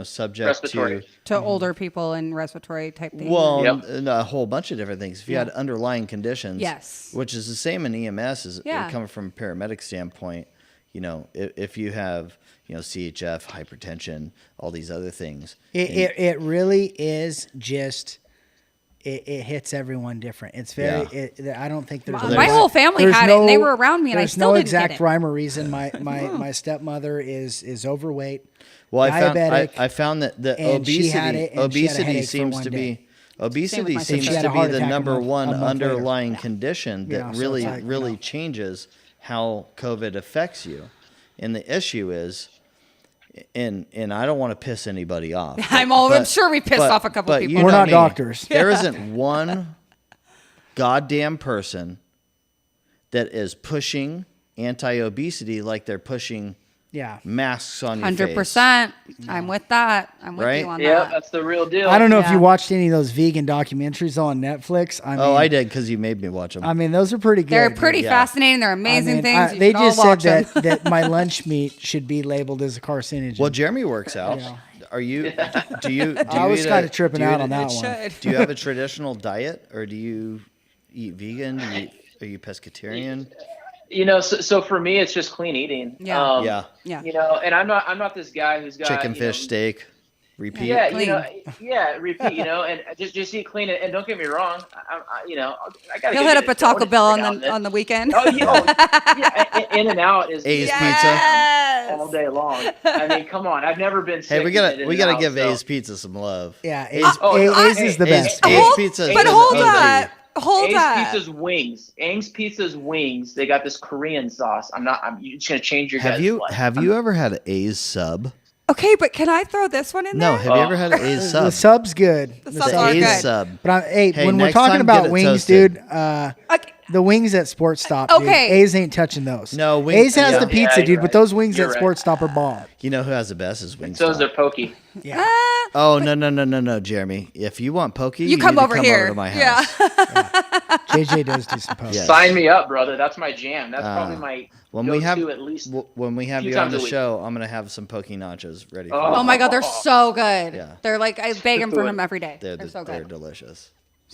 subject Respiratory. To older people and respiratory type to thing. well and a whole bunch of different things. If you had underlying conditions, Yes. which is the same in EMS as Yeah. coming from a paramedic standpoint. If you have CHF, hypertension, all these other things, It really is just it hits everyone different. It's very. I don't think there's My whole family there's had it, and they were around me, and I there's still no didn't get exact it. rhyme or reason. My stepmother is overweight. Well, diabetic, I found that the and she had obesity it, and she had a headache for seems one to day. be obesity my sister. seems She had to a be heart the attack number a one month later. underlying condition that Yeah, so really it's like, really changes how COVID affects you. And the issue is, and I don't want to piss anybody off. I'm sure we pissed off a couple you people. We're know not me. doctors. There isn't one goddamn person that is pushing anti-obesity like they're pushing Yeah. masks on your face. 100%. I'm with that. I'm with Right? you on Yeah, that. that's the real deal. I don't know if Yeah. you watched any of those vegan documentaries on Netflix. I mean, Oh, I did because you made me watch them. I mean, those are pretty good. They're pretty Yeah. fascinating. They're I amazing mean, things. You they should all just said watch them. that my lunch meat should be labeled as a carcinogen. Well, Jeremy works out. Are you? Do you? Do I you was eat kind a- of tripping do you out eat on a- that one. Should. Do you have a traditional diet, or do you eat vegan? Are you pescatarian? So for me, it's just clean eating. Yeah. Yeah. Yeah. And I'm not this guy who's got Chicken, fish, steak. Repeat. Yeah, Clean. repeat, and just eat clean. And don't get me wrong, I gotta He'll hit up a Taco Bell on the weekend. In and out is A's Yes. all day long. I mean, come on, I've never been sick. Hey, we gotta give A's Pizza some love. Yeah, A's A's is the best. A's Pizza. But is hold OG. on. Hold A's on. Pizza's wings. A's Pizza's wings. They got this Korean sauce. I'm just gonna change your. Have guys' you life. have you ever had an A's sub? Okay, but can I throw this one in No. there? Have you ever had an A's sub? The sub's good. The subs are A's good. sub. But hey, when we're next talking time, about get it wings, toasted. dude, Okay. the wings at Sports Stop, Okay. dude, A's ain't touching those. No, wing- A's has yeah. the pizza, Yeah, dude, you're but right. those wings You're at right. Sports Stop are bomb. You know who has the best is Wingstop. So is their pokey. Yeah. Oh no, Jeremy! If you want pokey, You come need to over here. to my house. JJ does do some posts. Yeah. Sign me up, brother. That's my jam. That's probably my When go-to we have at least. when we have few you on times the a week. show, I'm gonna have some pokey nachos ready. For Oh. Oh my God, they're so good. Yeah. They're like, I beg them for him every day. you. They're so They're good. delicious.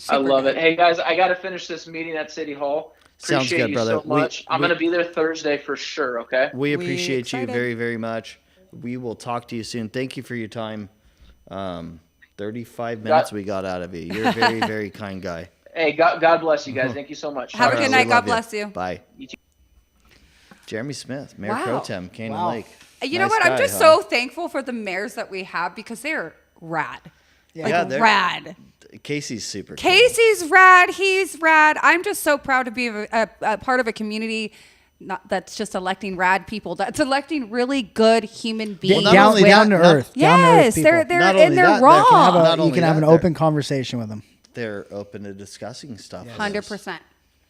I Super love good. it. Hey guys, I got to finish this meeting at City Hall. Sounds Appreciate good, you brother. so much. I'm we- gonna be there Thursday for sure. Okay. We appreciate you excited. very, very much. We will talk to you soon. Thank you for your time. 35 minutes we got out of you. You're a very, very kind guy. Hey, God bless you guys. Thank you so much. Have a All good right, night. we God love bless you. Bye. You too. Jeremy Smith, Mayor Wow. Pro Tem, Canaan Wow. Lake. You know Nice what? I'm guy, just huh? so thankful for the mayors that we have because they're rad. Yeah, they're- Rad. Casey's super cool. Casey's rad. He's rad. I'm just so proud to be a part of a community that's just electing rad people. That's electing really good human beings. not down, only down that, to not- earth. down to earth Yes, people. they're Not only and they're that, they're raw. kind of- Not you only can have that, an they're- open conversation with them. They're open to discussing stuff. with us. 100%.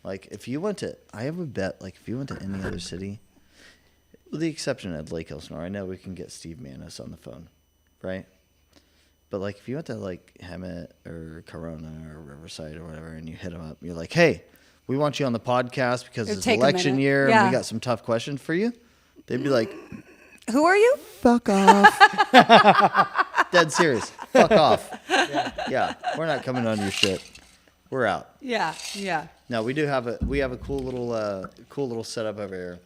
Like if you went to, I have a bet. Like if you went to any other city, with the exception of Lake Elsinore, I know we can get Steve Manis on the phone, right? But like if you went to like Hemet or Corona or Riverside or whatever, and you hit them up, you're like, "Hey, we want you on the podcast because It'd it's take a election minute. year Yeah. and we got some tough questions for you." They'd be like, Who are you? "Fuck off." Dead serious. Fuck off. Yeah, we're not coming on your shit. We're out. Yeah. Yeah. No, we have a cool little setup over here.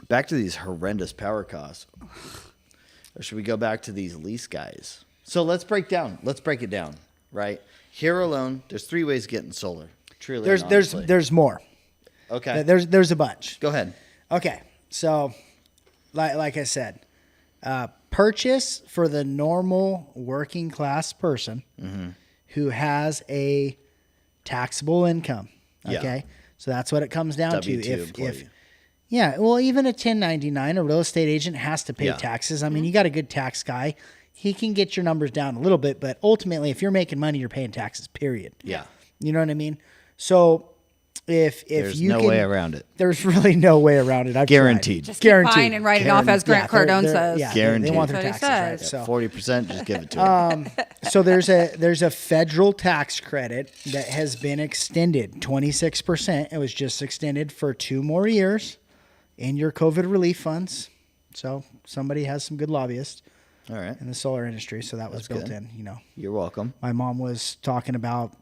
Back to these horrendous power costs. Or should we go back to these lease guys? So let's break it down, right? Here alone, there's 3 ways of getting solar. Truly, and honestly. There's more. Okay. There's a bunch. Go ahead. Okay, so like I said, purchase for the normal working class person who has a taxable income. Yeah. Okay, so that's what it comes down W-2 to. employee. Yeah, well, even a 1099, a real estate agent has to pay Yeah. taxes. I mean, you got a good tax guy, he can get your numbers down a little bit, but ultimately, if you're making money, you're paying taxes. Period. Yeah. You know what I mean? So if There's you no can, way around it. there's really no way around it. I've Guaranteed. Just Guaranteed. keep buying and writing off as Grant they're- Cardone they're- says. Yeah, Guaranteed. They want their That's what taxes he right. says. So, 40%, just give it to them. so there's a federal tax credit that has been extended 26%. It was just extended for 2 more years in your COVID relief funds. So somebody has some good lobbyists All right. in the solar industry. So that was That's built good. in. You know, You're welcome. my mom was talking about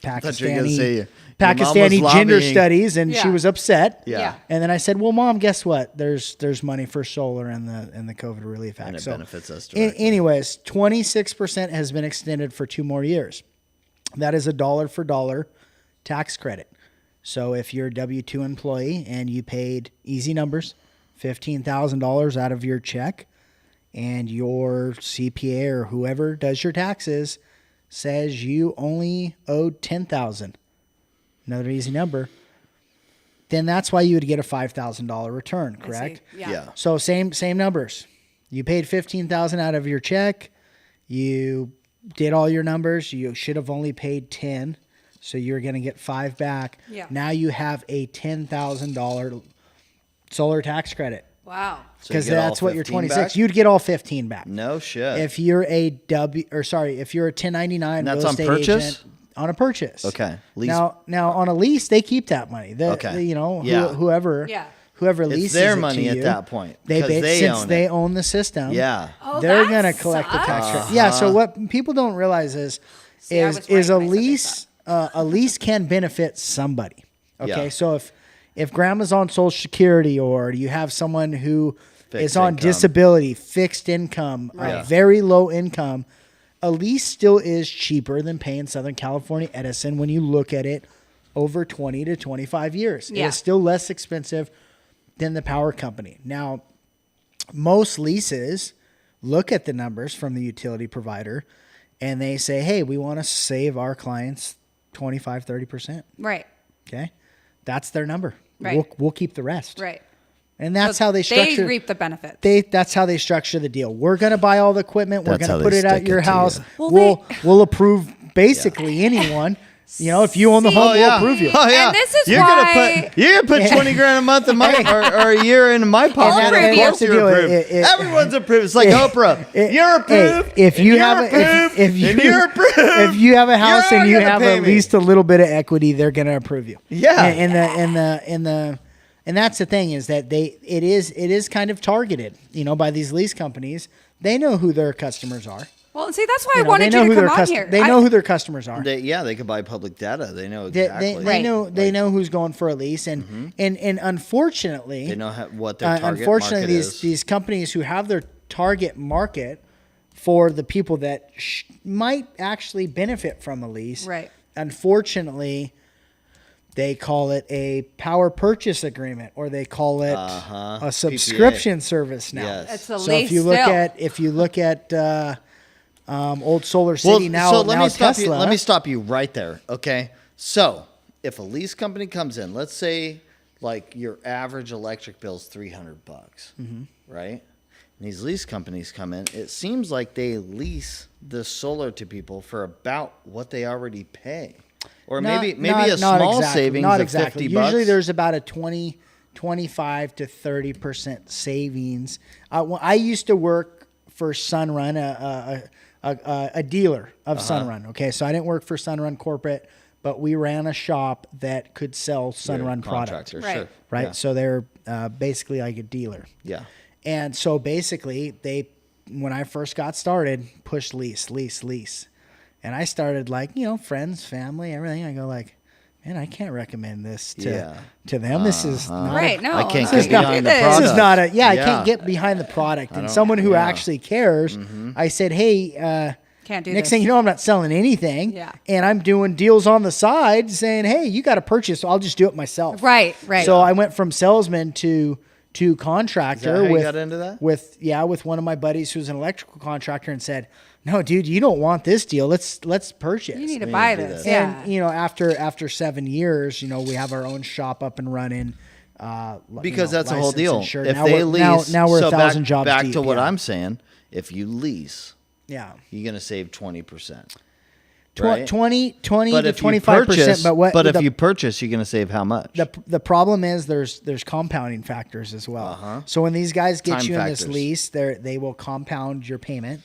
thought you were gonna say your Pakistani mom was gender lobbying. studies, and she Yeah. was upset. Yeah. Yeah. And then I said, "Well, Mom, guess what? There's money for solar in the COVID relief act. And it so, benefits us directly. anyways, 26% has been extended for 2 more years. That is a dollar for dollar tax credit. So if you're a W-2 employee and you paid easy numbers, $15,000 out of your check, and your CPA or whoever does your taxes says you only owed $10,000, another easy number, then that's why you would get a $5,000 return, I see. correct? Yeah. So same numbers. You paid $15,000 out of your check. You did all your numbers. You should have only paid 10, so you're going to get 5 back. Yeah. Now you have a $10,000 solar tax credit Wow. So you because get all that's what you're 15 26. back? You'd get all 15 back. No shit. If you're a if you're a 1099 And that's real on estate purchase? agent on a purchase. Okay. Lease. Now on a lease they keep that money. Okay. Whoever whoever It's leases their it money to at you, that point, They, because they since own they it. own the system. Yeah. Oh, they're that gonna collect the tax credit. Yeah. So what people don't realize is See, I was is right a when I said they lease a lease can benefit somebody. Okay, Yeah. so if grandma's on Social Security or you have someone who Fixed on income. disability, fixed income, very low income, a lease still is cheaper than paying Southern California Edison when you look at it over 20 to 25 years. Yeah. It's still less expensive than the power company. Now, most leases look at the numbers from the utility provider and they say, hey, we want to save our clients 25, 30%. Right. Okay. That's their number. Right. We'll keep the rest. Right. And that's how they structure. They reap the benefits. That's how they structure the deal. We're going to buy all the equipment. We're That's going how to put they it at stick your it to house. you. Well, We'll approve basically anyone. You know, if you own the See- home, Oh, yeah. we'll approve you. Oh, yeah. And this is you're why- Gonna put 20 grand a month in my or a year into my pocket. approve Of you. course you're Here's the approved. deal. Everyone's approved. It's like Oprah. You're approved. If you and have you're a, approved, if you and you're approved. if you have a house you're and you gonna have pay at me. least a little bit of equity, they're going to approve you. Yeah. And that's the thing is that it is kind of targeted, you know, by these lease companies. They know who their customers are. Well, see, that's why I You know, wanted they know you who to their come on here. They know who their customers are. They could buy public data. They know They, exactly. they know who's going for a lease, and unfortunately, They know what their target unfortunately market these is. these companies who have their target market for the people that might actually benefit from a lease, Right. Unfortunately, they call it a power purchase agreement, or they call it a subscription service now. Yes. It's a So lease if you look still. at old Solar City now, so let now me stop Tesla. you. Let me stop you right there. Okay. So if a lease company comes in, let's say like your average electric bill is $300, right? And these lease companies come in. It seems like they lease the solar to people for about what they already pay, or maybe a small savings not of exactly. $50. Usually there's about a 25 to 30% savings. I used to work for Sunrun, a dealer of Sunrun. Okay, so I didn't work for Sunrun corporate, but we ran a shop that could sell Sunrun products. Contractor, Right. sure. Right, Yeah. so they're basically like a dealer. Yeah. And so basically, when I first got started, pushed lease. And I started like, you know, friends, family, everything. I go like, man, I can't recommend this to them. This is not Right, a, no. I can't This get is behind not- the this product. This is not a, I Yeah. can't get behind the product. And someone who actually cares, I said, hey, Can't do next this. thing you know, I'm not selling anything. Yeah. And I'm doing deals on the side saying, hey, you got to purchase. So I'll just do it myself. Right. So I went from salesman to contractor. Is that how you with, got into that? With one of my buddies who's an electrical contractor, and said, no, dude, you don't want this deal. Let's purchase. You need to We buy need to do this. this. Yeah. And you know, after 7 years, you know, we have our own shop up and running. Because that's the whole licensed, deal. insured. If Now they we're- now- lease, now we're so 1,000 jobs back deep, to what yeah. I'm saying. If you lease, Yeah. you're gonna save 20%. Tw- Right? 20 But to if you 25%. purchase, But if you purchase, you're gonna save how much? the problem is there's compounding factors as well. So when these guys get Time you in this factors. lease, they will compound your payment,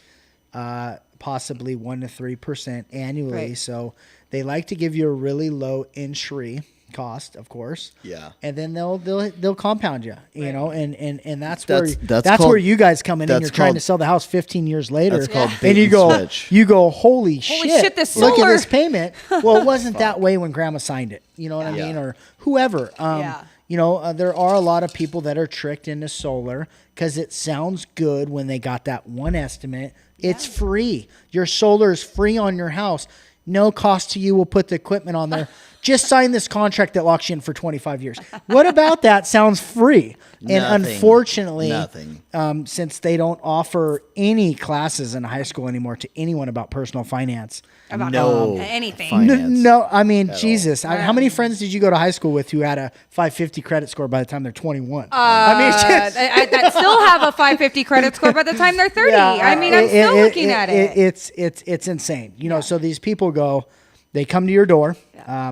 possibly 1 to 3% annually. Right. So they like to give you a really low entry cost, of course. Yeah. And then they'll compound you, you know, and that's That's where called- you guys come in and that's you're trying to called- sell the house 15 years later. That's called and bait you and go switch. holy shit, this look at solar." this payment. Well, it wasn't that way when grandma signed it. You know what I Yeah. mean? Or whoever. Yeah. You know, there are a lot of people that are tricked into solar because it sounds good when they got that one estimate. It's free. Your solar is free on your house. No cost to you. We'll put the equipment on there. Just sign this contract that locks you in for 25 years. What about that sounds free? And Nothing. unfortunately, Nothing. since they don't offer any classes in high school anymore to anyone about personal finance. About No anything. finance. No, I mean, Jesus. How many friends did you go to high school with who had a 550 credit score by the time they're 21? I mean, it's just, that still have a 550 credit score by the time they're 30. I mean, I'm still looking at it. It's insane. You know, so these people go, they come to your door.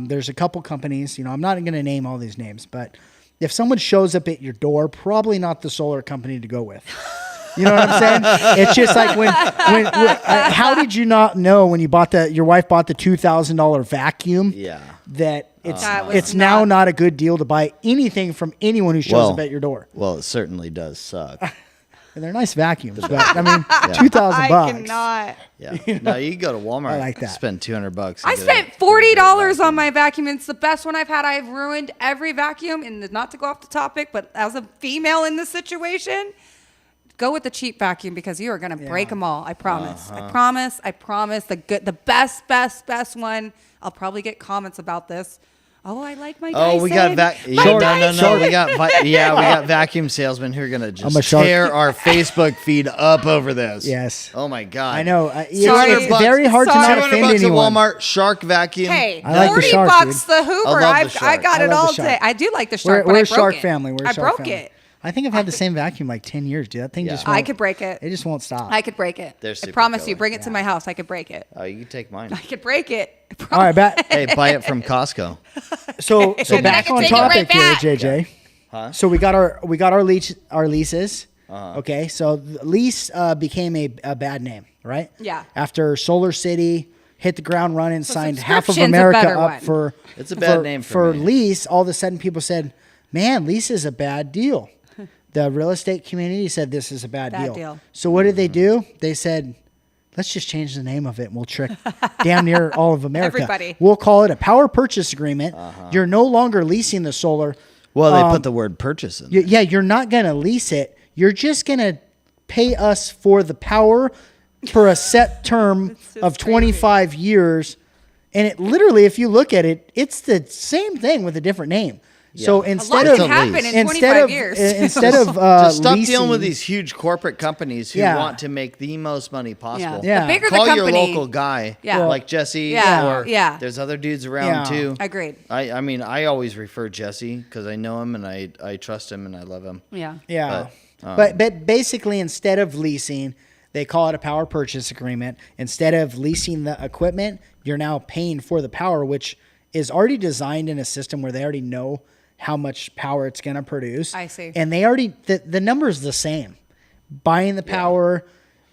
There's a couple companies, you know, I'm not going to name all these names, but if someone shows up at your door, probably not the solar company to go with. You know what I'm saying? It's just like when how did you not know when your wife bought the $2,000 vacuum? Yeah. That That was it's now not a good deal to buy anything from anyone who shows up at your door. Well, it certainly does suck. And they're nice vacuums, but I mean, $2,000 I bucks. cannot. Yeah. No, you can go to Walmart. I like that. Spend $200. I spent $40 on my vacuum. It's the best one I've had. I've ruined every vacuum, and not to go off the topic, but as a female in this situation, go with the cheap vacuum because you are going to break them all. I promise. I promise. I promise. The best one. I'll probably get comments about this. Oh, I like my Dyson. Oh, we got no. We got vacuum salesmen who are gonna just tear our Facebook feed up over this. Yes. Oh my God. I know. It's very hard to not offend $200 anyone. at Walmart. Shark vacuum. Hey, I like the $40 Shark, the Hoover. I love the Shark. I got it I love all the Shark. day. I do like the Shark, We're but I a broke Shark it. family. We're a I Shark broke family. it. I think I've had the same vacuum like 10 years, dude. That thing just I won't, could break it. It just won't stop. I could break it. They're I super promise you. killer. Bring it to my house. I could break it. Oh, you can take mine. I could break it. I All right, Hey, buy it from Costco. So And back I can on take it right topic here, back. JJ. Huh? So we got our leases. Okay, so the lease became a bad name, right? Yeah. After Solar City hit the ground running, signed half of subscription's a America better up one. for It's a bad name for me. lease. All of a sudden, people said, "Man, lease is a bad deal." The real estate community said this is a bad deal. So what did they do? They said, let's just change the name of it and we'll trick damn near all of America. Everybody. We'll call it a power purchase agreement. You're no longer leasing the solar. Well, they put the word purchase in. Yeah, you're not going to lease it. You're just going to pay us for the power for a set term of 25 years. And it literally, if you look at it, it's the same thing with a different name. So instead lot of can happen in 25 years. instead of Just stop leasing, dealing with these huge corporate companies who Yeah. want to make the most money possible. Yeah. The bigger Call the your company. local guy, Yeah. like Jesse, Yeah. or Yeah. there's other dudes around Yeah. too. Agreed. I mean, I always refer Jesse because I know him and I trust him and I love him. Yeah. Yeah. But, But basically, instead of leasing, they call it a power purchase agreement. Instead of leasing the equipment, you're now paying for the power, which is already designed in a system where they already know how much power it's going to produce. I see. And they already, the number's the same. Buying the power,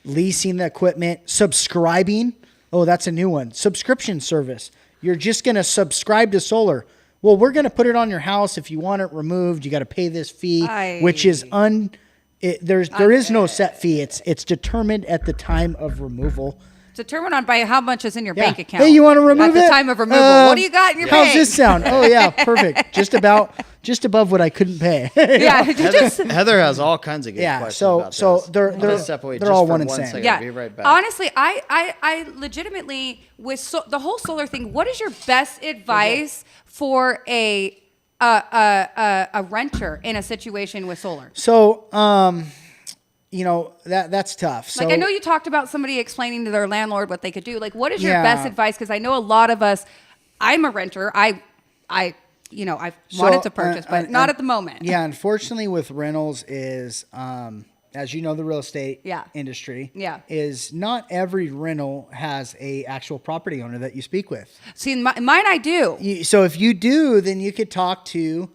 leasing the equipment, subscribing. Oh, that's a new one. Subscription service. You're just going to subscribe to solar. Well, we're going to put it on your house. If you want it removed, you got to pay this fee, which is there is no set fee. It's determined at the time of removal. Determined on by how much is in your bank account. Hey, you want to remove it? At the time of removal. What do you got in your bank? How's this sound? Oh yeah, perfect. Just above what I couldn't pay. Yeah. Heather has all kinds of good Yeah, questions so- about so this. they're- I'm gonna they're- step away they're just all for one and one same. second. Yeah. I'll be right back. Honestly, I legitimately with the whole solar thing. What is your best advice for a renter in a situation with solar? So, that's tough. So, Like I know you talked about somebody explaining to their landlord what they could do. Like, what is your Yeah. best advice? Because I know a lot of us. I'm a renter. I've wanted to purchase, but not at the moment. Yeah, unfortunately, with rentals is, as you know, the real estate industry. Yeah. Is not every rental has a actual property owner that you speak with. See, mine I do. So if you do, then you could talk to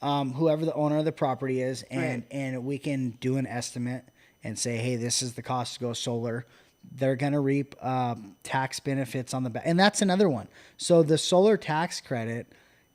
whoever the owner of the property is, and we can do an estimate and say, hey, this is the cost to go solar. They're going to reap tax benefits on the back. And that's another one. So the solar tax credit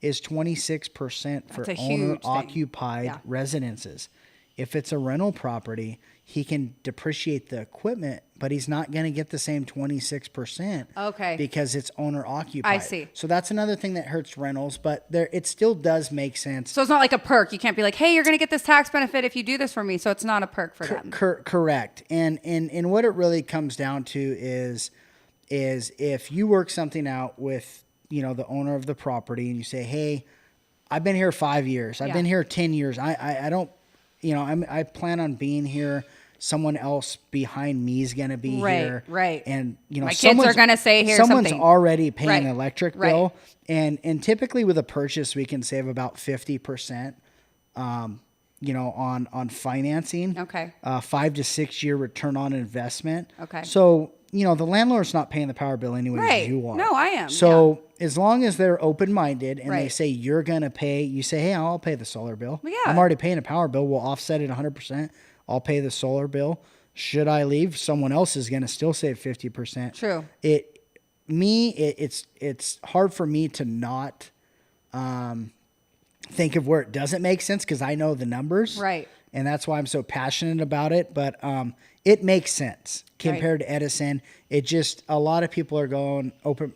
is 26% for That's a huge owner-occupied residences. If it's a rental property, he can depreciate the equipment, but he's not going to get the same 26%. Okay. Because it's owner-occupied. I see. So that's another thing that hurts rentals, but it still does make sense. So it's not like a perk. You can't be like, hey, you're going to get this tax benefit if you do this for me. So it's not a perk for them. Correct. And what it really comes down to is if you work something out with, the owner of the property and you say, hey, I've been here 5 years. I've been here 10 years. I don't, I plan on being here. Someone else behind me is going to be here. Right. And, My kids are going to say here someone's something. already paying Right, an electric right. bill. And typically with a purchase, we can save about 50%, on financing. Okay. 5 to 6 year return on investment. Okay. So, the landlord's not paying the power bill anyway Right. as you are. No, I am. So as long as they're open-minded and they Right. say you're going to pay, you say, hey, I'll pay the solar bill. Well, yeah. I'm already paying a power bill. We'll offset it 100%. I'll pay the solar bill. Should I leave, someone else is going to still save 50%. True. It's hard for me to not think of where it doesn't make sense because I know the numbers. Right. And that's why I'm so passionate about it. But it makes sense compared to Edison. It just, a lot of people are going open,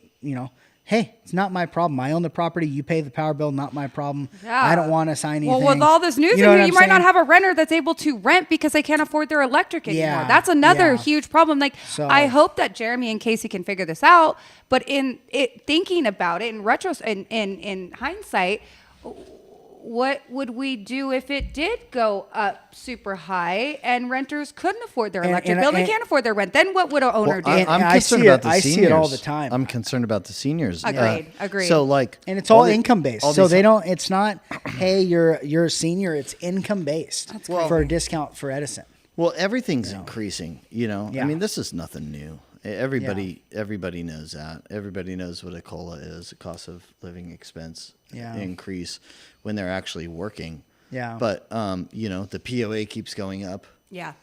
hey, it's not my problem. I own the property. You pay the power bill, not my problem. Yeah. I don't want to sign anything. Well, with all this news You know in what here, I'm you might not saying? have a renter that's able to rent because they can't afford their electric anymore. Yeah, That's another yeah. huge problem. Like, So- I hope that Jeremy and Casey can figure this out. But in it, thinking about it in hindsight, what would we do if it did go up super high and renters couldn't afford their electric bill? They can't afford their rent. Then what would an owner do? And I'm I concerned see it- about the I seniors. see it all the time. I'm concerned about the seniors. Agreed. So like, And it's all the- income based. all So these- they don't, it's not, hey, you're a senior. It's income based crazy. for a discount for Edison. Well, everything's increasing. I Yeah. mean, this is nothing new. Everybody knows that. Everybody knows what a COLA is, a cost of living expense increase when they're actually working. Yeah. But the POA keeps going up. Yeah.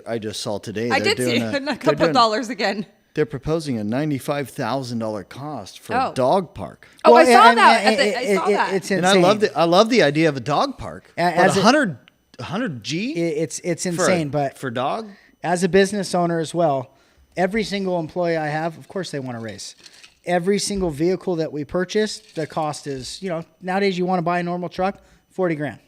I just saw today. I they're did see doing a couple of dollars again. They're proposing a $95,000 cost for Oh. a dog park. Oh, Well, I saw and- that. and I saw that. It's And insane. I love the idea of a dog park. As But it- 100 G It's for insane. But for dog. as a business owner as well, every single employee I have, of course they want to race. Every single vehicle that we purchase, the cost is, nowadays you want to buy a normal truck, 40 grand.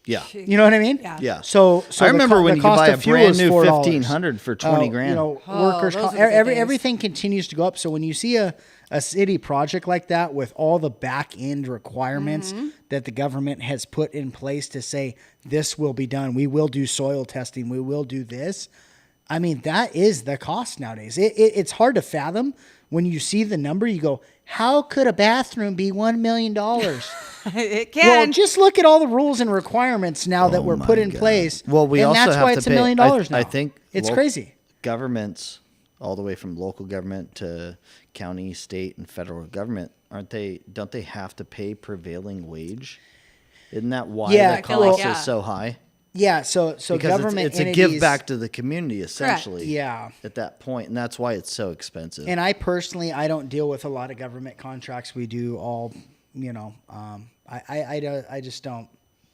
Yeah. You know what I mean? Yeah. Yeah. So I remember when the you could cost buy a of fuel brand is new $4. 1500 for 20 grand. Workers, those are the good days. everything continues to go up. So when you see a city project like that with all the back end requirements that the government has put in place to say this will be done, we will do soil testing, we will do this. I mean, that is the cost nowadays. It's hard to fathom when you see the number. You go, how could a bathroom be $1 million? It Well, can. just look at all the rules and requirements now that were put in place. Well, we and also that's have why to it's pay. $1 million now. I think it's crazy. Governments, all the way from local government to county, state, and federal government, don't they have to pay prevailing wage? Isn't that why Yeah, the I feel like, cost yeah. is so high? Yeah, so Because government it's a entities, give back to the community essentially. Yeah. At that point, and that's why it's so expensive. And I personally, I don't deal with a lot of government contracts. We do all, I just don't.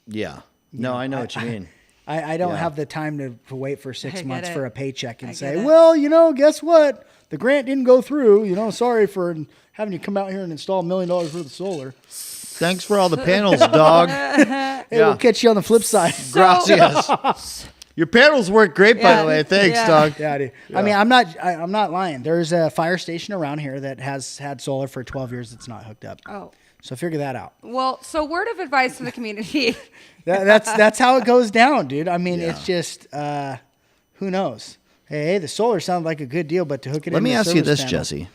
yeah. No, I know what you mean. I don't Yeah. have the time to wait for I 6 get months it. for a paycheck and I say, get it. well, guess what? The grant didn't go through. Sorry for having you come out here and install $1 million worth of solar. Thanks for all the panels, dog. Hey, we'll catch you on the flip side. Gracias. Your panels work great, by Yeah. the way. Thanks, Yeah. dog. Yeah, dude. I mean, I'm not lying. There's a fire station around here that has had solar for 12 years that's not hooked up. Oh. So figure that out. Well, so word of advice to the community. That's how it goes down, dude. I mean, it's just who knows? Hey, the solar sounds like a good deal, but to hook it Let in me the ask you service this, panel- Jesse,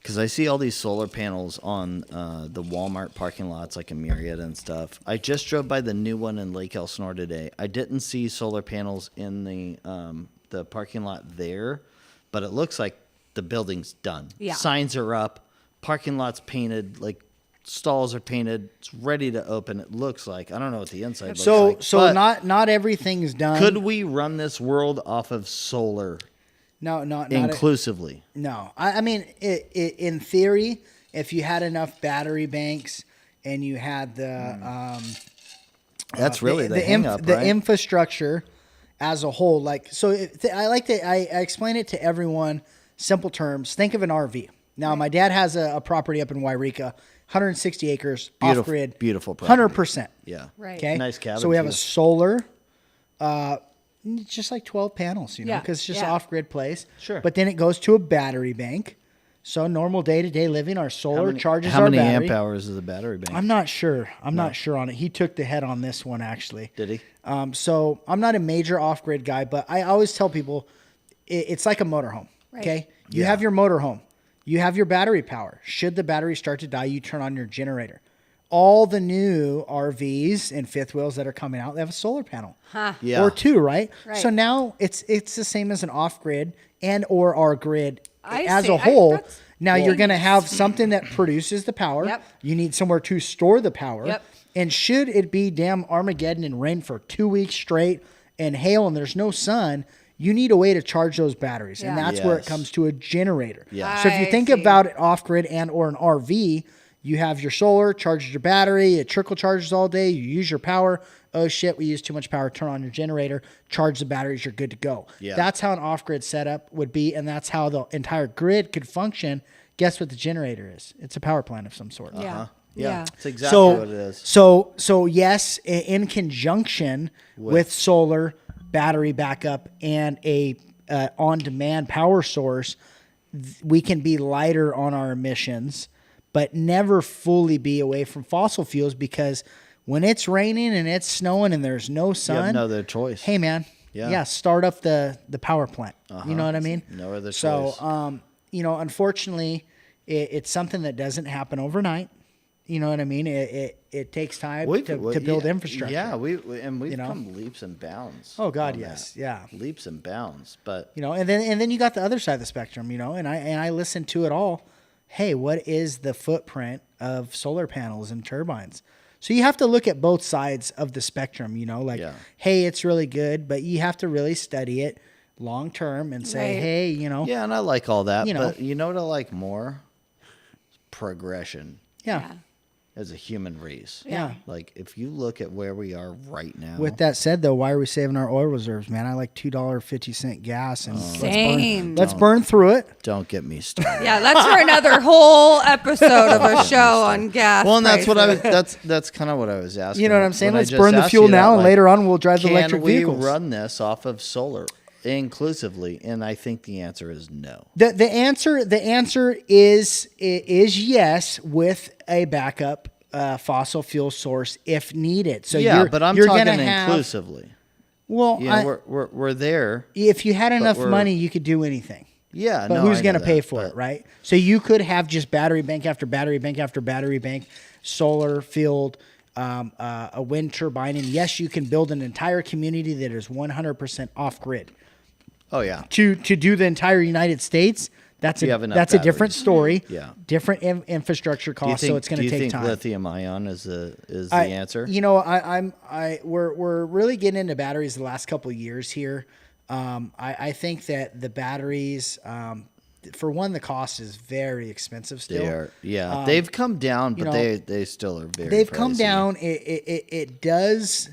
because I see all these solar panels on the Walmart parking lots, like in Myriad and stuff. I just drove by the new one in Lake Elsinore today. I didn't see solar panels in the parking lot there, but it looks like the building's done. Yeah. Signs are up, parking lot's painted, like stalls are painted. It's ready to open. It looks like. I don't know what the inside looks like. So but not everything's done. could we run this world off of solar no, not inclusively? No, I mean, in theory, if you had enough battery banks and you had the That's really the inf- hang up, the right? infrastructure as a whole, I explain it to everyone. Simple terms. Think of an RV. Now, my dad has a property up in Wairika, 160 acres, Beautiful- off grid, beautiful property. 100%. Yeah. Right. Okay. Nice cabin, So we have too. a solar, just like 12 panels, Yeah, because it's just yeah. off grid place. Sure. But then it goes to a battery bank. So normal day to day living, our solar charges How our many battery. amp hours is the battery bank? I'm not sure. I'm not sure on it. He took the head on this one actually. Did he? So I'm not a major off grid guy, but I always tell people it's like a motorhome. Right. Okay. You Yeah. have your motorhome. You have your battery power. Should the battery start to die, you turn on your generator. All the new RVs and fifth wheels that are coming out, they have a solar panel. Yeah. Or two, right? Right. So now it's the same as an off grid and or our grid I as see. a whole. That's Now you're going to genius. have something that produces the power. Yep. You need somewhere to store the power. Yep. And should it be damn Armageddon and rain for 2 weeks straight and hail and there's no sun, you need a way to charge those batteries. And Yeah. that's where it Yes. comes to a generator. Yeah. So if you I think see. about it off grid and or an RV, you have your solar, charges your battery, it trickle charges all day, you use your power. Oh shit, we use too much power, turn on your generator, charge the batteries, you're good to go. Yeah. That's how an off grid setup would be, and that's how the entire grid could function Guess what the generator is? It's a power plant of some sort. Yeah. Yeah, that's exactly what it is. So yes, in conjunction with solar, battery backup, and a on-demand power source, we can be lighter on our emissions, but never fully be away from fossil fuels, because when it's raining and it's snowing and there's no sun, You have no other choice. hey man, Yeah. start up the power plant. You know what I mean? No other So, choice. unfortunately, it's something that doesn't happen overnight. You know what I mean? It takes time to build infrastructure. Yeah, we've you know? come leaps and bounds. Oh God, on yes, that. yeah. Leaps and bounds. But And then you got the other side of the spectrum, and I listen to it all. Hey, what is the footprint of solar panels and turbines? So you have to look at both sides of the spectrum, hey, it's really good, but you have to really study it long term and say, Right. hey, yeah, and I like all that. You know. But you know what I like more? Progression yeah. as a human race. Yeah. Like if you look at where we are right now. With that said, though, why are we saving our oil reserves, man? I like $2.50 gas, and Same. let's burn through it. Don't get me started. Yeah, that's for another whole episode of a show on gas. Well, and that's what I prices. was. That's kind of what I was asking. You know what I'm saying? when I Let's just burn the asked fuel you that, now, and like, later on we'll drive the electric Can we vehicles. run this off of solar inclusively? And I think the answer is no. The answer is yes, with a backup fossil fuel source if needed. So Yeah, you're, but I'm you're talking gonna have, inclusively. Well, You know, we're there. if you had enough we're- money, you could do anything. Yeah, But no, who's I going to know pay that, for it, but- right? So you could have just battery bank after battery bank after battery bank, solar field, a wind turbine, and yes, you can build an entire community that is 100% off grid. Oh yeah. To do the entire United States, that's You have enough a different batteries. story. Yeah. Different infrastructure Do you costs, think, so it's going to take time. lithium ion is the answer? We're really getting into batteries the last couple of years here. I think that the batteries, for one, the cost is very expensive still. They are. Yeah, they've come down, but they still are very. They've come pricey. down. It does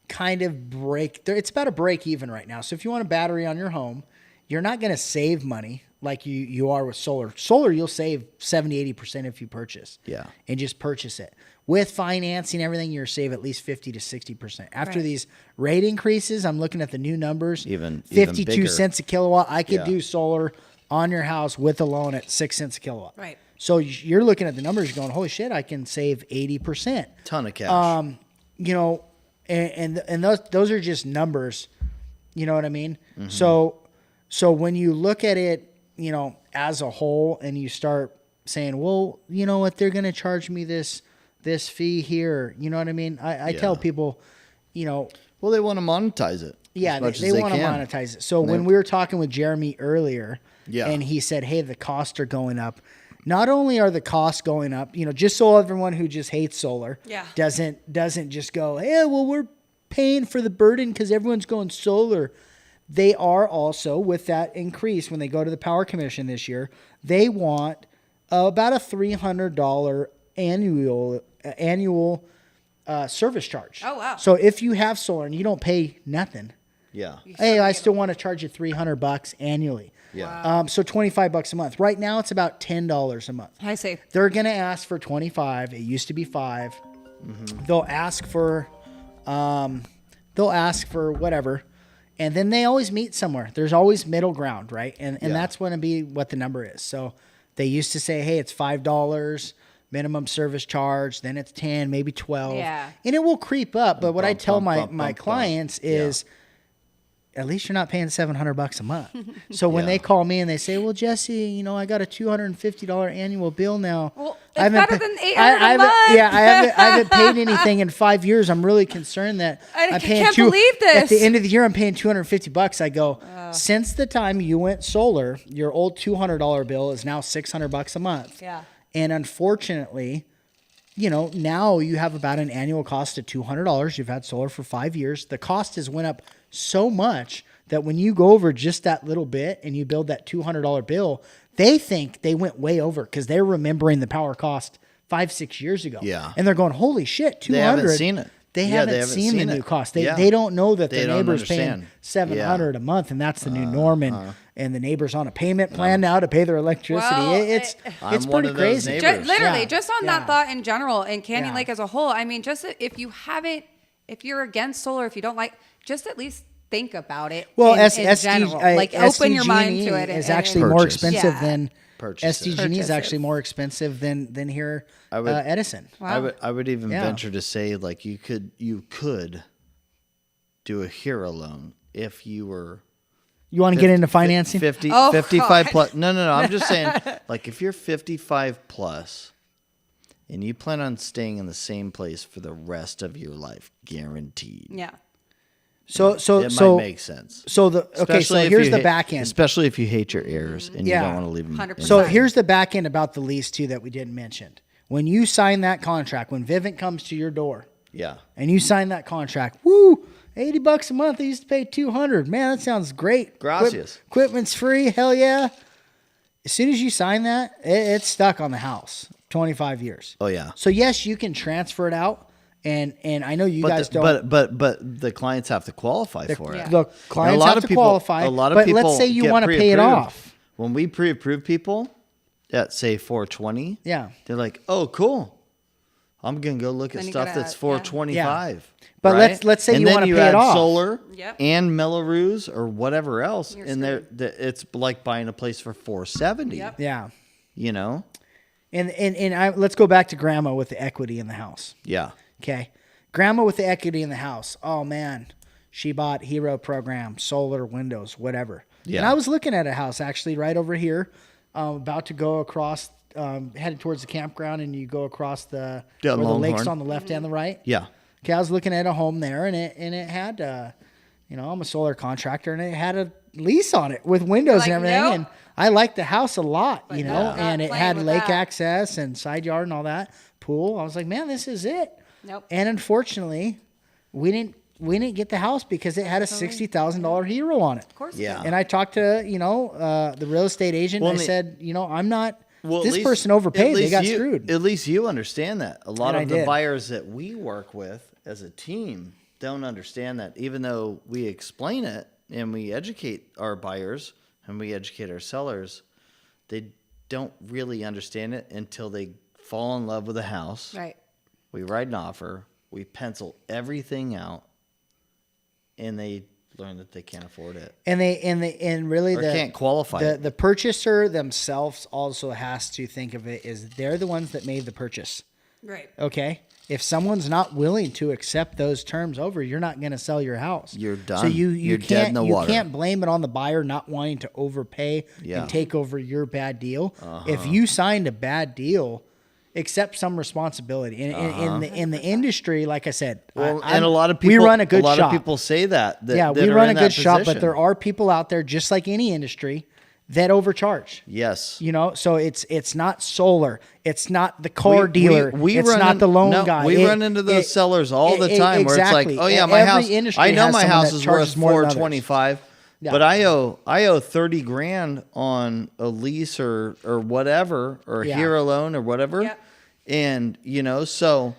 kind of break. It's about a break even right now. So if you want a battery on your home, you're not going to save money like you are with solar. Solar, you'll save 70-80% if you purchase. Yeah. And just purchase it. With financing, everything, you'll save at least 50 to 60%. After Right. these rate increases, I'm looking at the new numbers. Even 52 bigger. cents a kilowatt. I could Yeah. do solar on your house with a loan at 6 cents a kilowatt. Right. So you're looking at the numbers, you're going, holy shit, I can save 80%. Ton of cash. And those are just numbers. You know what I mean? Mm-hmm. So when you look at it, as a whole, and you start saying, well, you know what, they're going to charge me this fee here. You know what I mean? I tell people, well, they want to monetize it. yeah, as much they as want to can. monetize it. So when we were talking with Jeremy earlier, Yeah. and he said, hey, the costs are going up. Not only are the costs going up, just so everyone who just hates solar Yeah. doesn't just go, hey, well, we're paying for the burden because everyone's going solar. They are also, with that increase, when they go to the Power Commission this year, they want about a $300 annual service charge. Oh, wow. So if you have solar and you don't pay nothing, Yeah. hey, I still want to charge you $300 annually. Yeah. So $25 a month. Right now, it's about $10 a month. I see. They're going to ask for 25. It used to be 5. Mm-hmm. They'll ask for whatever. And then they always meet somewhere. There's always middle ground, right? And Yeah. that's going to be what the number is. So they used to say, hey, it's $5 minimum service charge. Then it's 10, maybe 12. Yeah. And it will creep up. But what I Bump, tell bump, my bump, bump, clients bump. Yeah. is, at least you're not paying $700 a month. So when Yeah. they call me and they say, well, Jesse, I got a $250 annual bill now. Well, it's I haven't better pa- than $800 a I haven't- month. Yeah, I haven't paid anything in 5 years. I'm really concerned that I I'm paying can't believe At the this. end of the year, I'm paying $250. I go, since the time you went solar, your old $200 bill is now $600 a month. Yeah. And unfortunately, now you have about an annual cost of $200. You've had solar for 5 years. The cost has went up so much that when you go over just that little bit and you build that $200 bill, they think they went way over because they're remembering the power cost 5-6 years ago. Yeah. And they're going, holy shit, 200. They haven't seen it. They Yeah, haven't they haven't seen the seen new it. cost. They Yeah. they don't know that They their don't neighbor's paying understand. $700 a month, and that's the new norm. And the neighbor's on a payment plan now to pay their electricity. Well, it's I'm one pretty of those crazy. neighbors. Literally, Yeah. just on Yeah. that thought in general and Canyon Yeah. Lake as a whole, I mean, just if you're against solar, if you don't like, just at least think about it. Well, in general. Like open your mind to it. Is and actually more Purchase. expensive Yeah. than Purchase it. SDG&E is actually Purchase. more expensive than here would- Edison. Wow. I would even Yeah. venture to say like you could do a hero loan if you were You want to get into financing? 55 God. plus. No. I'm just saying, like, if you're 55 plus and you plan on staying in the same place for the rest of your life, guaranteed. Yeah. So It might make sense. So Especially if here's you the hate- back end. Especially if you hate your heirs and you Yeah. don't want to leave them. 100%. So here's the back end about the lease too that we didn't mention. When you sign that contract, when Vivint comes to your door Yeah. and you sign that contract, woo, $80 a month. I used to pay $200. Man, that sounds great. Gracias. Equipment's free. Hell yeah. As soon as you sign that, it's stuck on the house. 25 years. Oh, yeah. So yes, you can transfer it out, and I know you guys don't. But the clients have to qualify for it. The clients And a lot have of to people, qualify. A lot of but people let's say you get want to pay it pre-approved. off. When we pre-approve people at say 420, Yeah. they're like, "Oh, cool. I'm gonna go look at Then you stuff gotta- that's yeah. 425." But right? let's say and you then wanna you pay it add off. solar Yep. and Melrose or whatever else, You're and it's like buying a place for 470. Yep. Yeah. You know? Let's go back to grandma with the equity in the house. Yeah. Okay. Grandma with the equity in the house. Oh man. She bought Hero program, solar, windows, whatever. Yeah. And I was looking at a house actually right over here, about to go across, headed towards the campground, and you go across the Yeah, where the lake's Longhorn. on the left and the right. Yeah. Okay, I was looking at a home there, and it had, I'm a solar contractor, and it had a lease on it with windows Like, and everything. nope. And I liked the house a lot, But you know, not and it playing had with lake that. access and side yard and all that, pool. I was like, man, this is it. Nope. And unfortunately, we didn't get the house because it had a $60,000 Hero on it. Of course. Yeah. And I talked to the real estate agent. Well, and I and said, I'm not. Well, at this least- person at overpaid. They least got you- screwed. At least you understand that. A lot And of I the did. buyers that we work with as a team don't understand that. Even though we explain it and we educate our buyers and we educate our sellers, they don't really understand it until they fall in love with a house. Right. We write an offer, we pencil everything out, and they learn that they can't afford it. And really Or can't qualify. The purchaser themselves also has to think of it as they're the ones that made the purchase. Right. Okay. If someone's not willing to accept those terms over, you're not going to sell your house. You're So done. you You're can't dead in the water. you can't blame it on the buyer not wanting to overpay Yeah. and take over your bad deal. If you signed a bad deal, accept some responsibility. In the industry, like I said, Well, and and a lot of people, we run a good shop. of people say that. Yeah, that we are run in a that good shop, but position. there are people out there, just like any industry, that overcharge. Yes. So it's not solar. It's not the car dealer. It's run not in- the loan no, guy. We run into those sellers all the time where it's like, exactly. oh yeah, my Every house. industry I know has my someone house that is charges worth more than others. $425, Yeah. but I owe $30,000 on a lease or whatever or a Yeah. hero loan or whatever, Yep. and so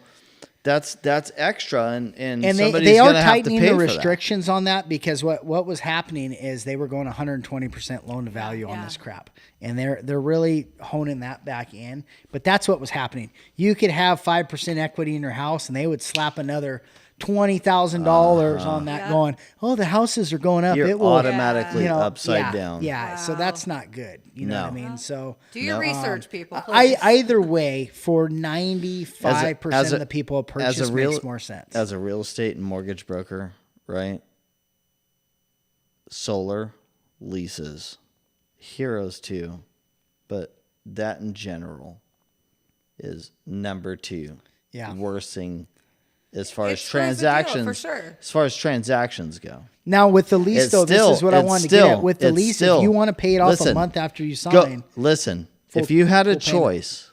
that's extra, and And somebody's they are gonna have to tightening pay the for that. restrictions on that because what was happening is they were going 120% loan to value on Yeah. this crap, and they're really honing that back in. But that's what was happening. You could have 5% equity in your house, and they would slap another $20,000 on that, Yeah. going, "Oh, the houses are going up. You're it will automatically upside yeah, down. Yeah, so Wow. that's not good. You know No. what I mean? So Do your No. research, people. Please. either way, for 95% As a- of the people, a purchase makes more sense. As a real estate and mortgage broker, right? Solar, leases, heroes too, but that in general is number 2. Yeah. Worst thing as far It as screws the deal, for transactions. sure. As far as transactions go. Now with the lease, It's though, still- this is what I it's wanted to get still- at. With the it's lease, still- if you want to pay it off a listen, month after you sign, Listen, full- if you had a full payment. choice,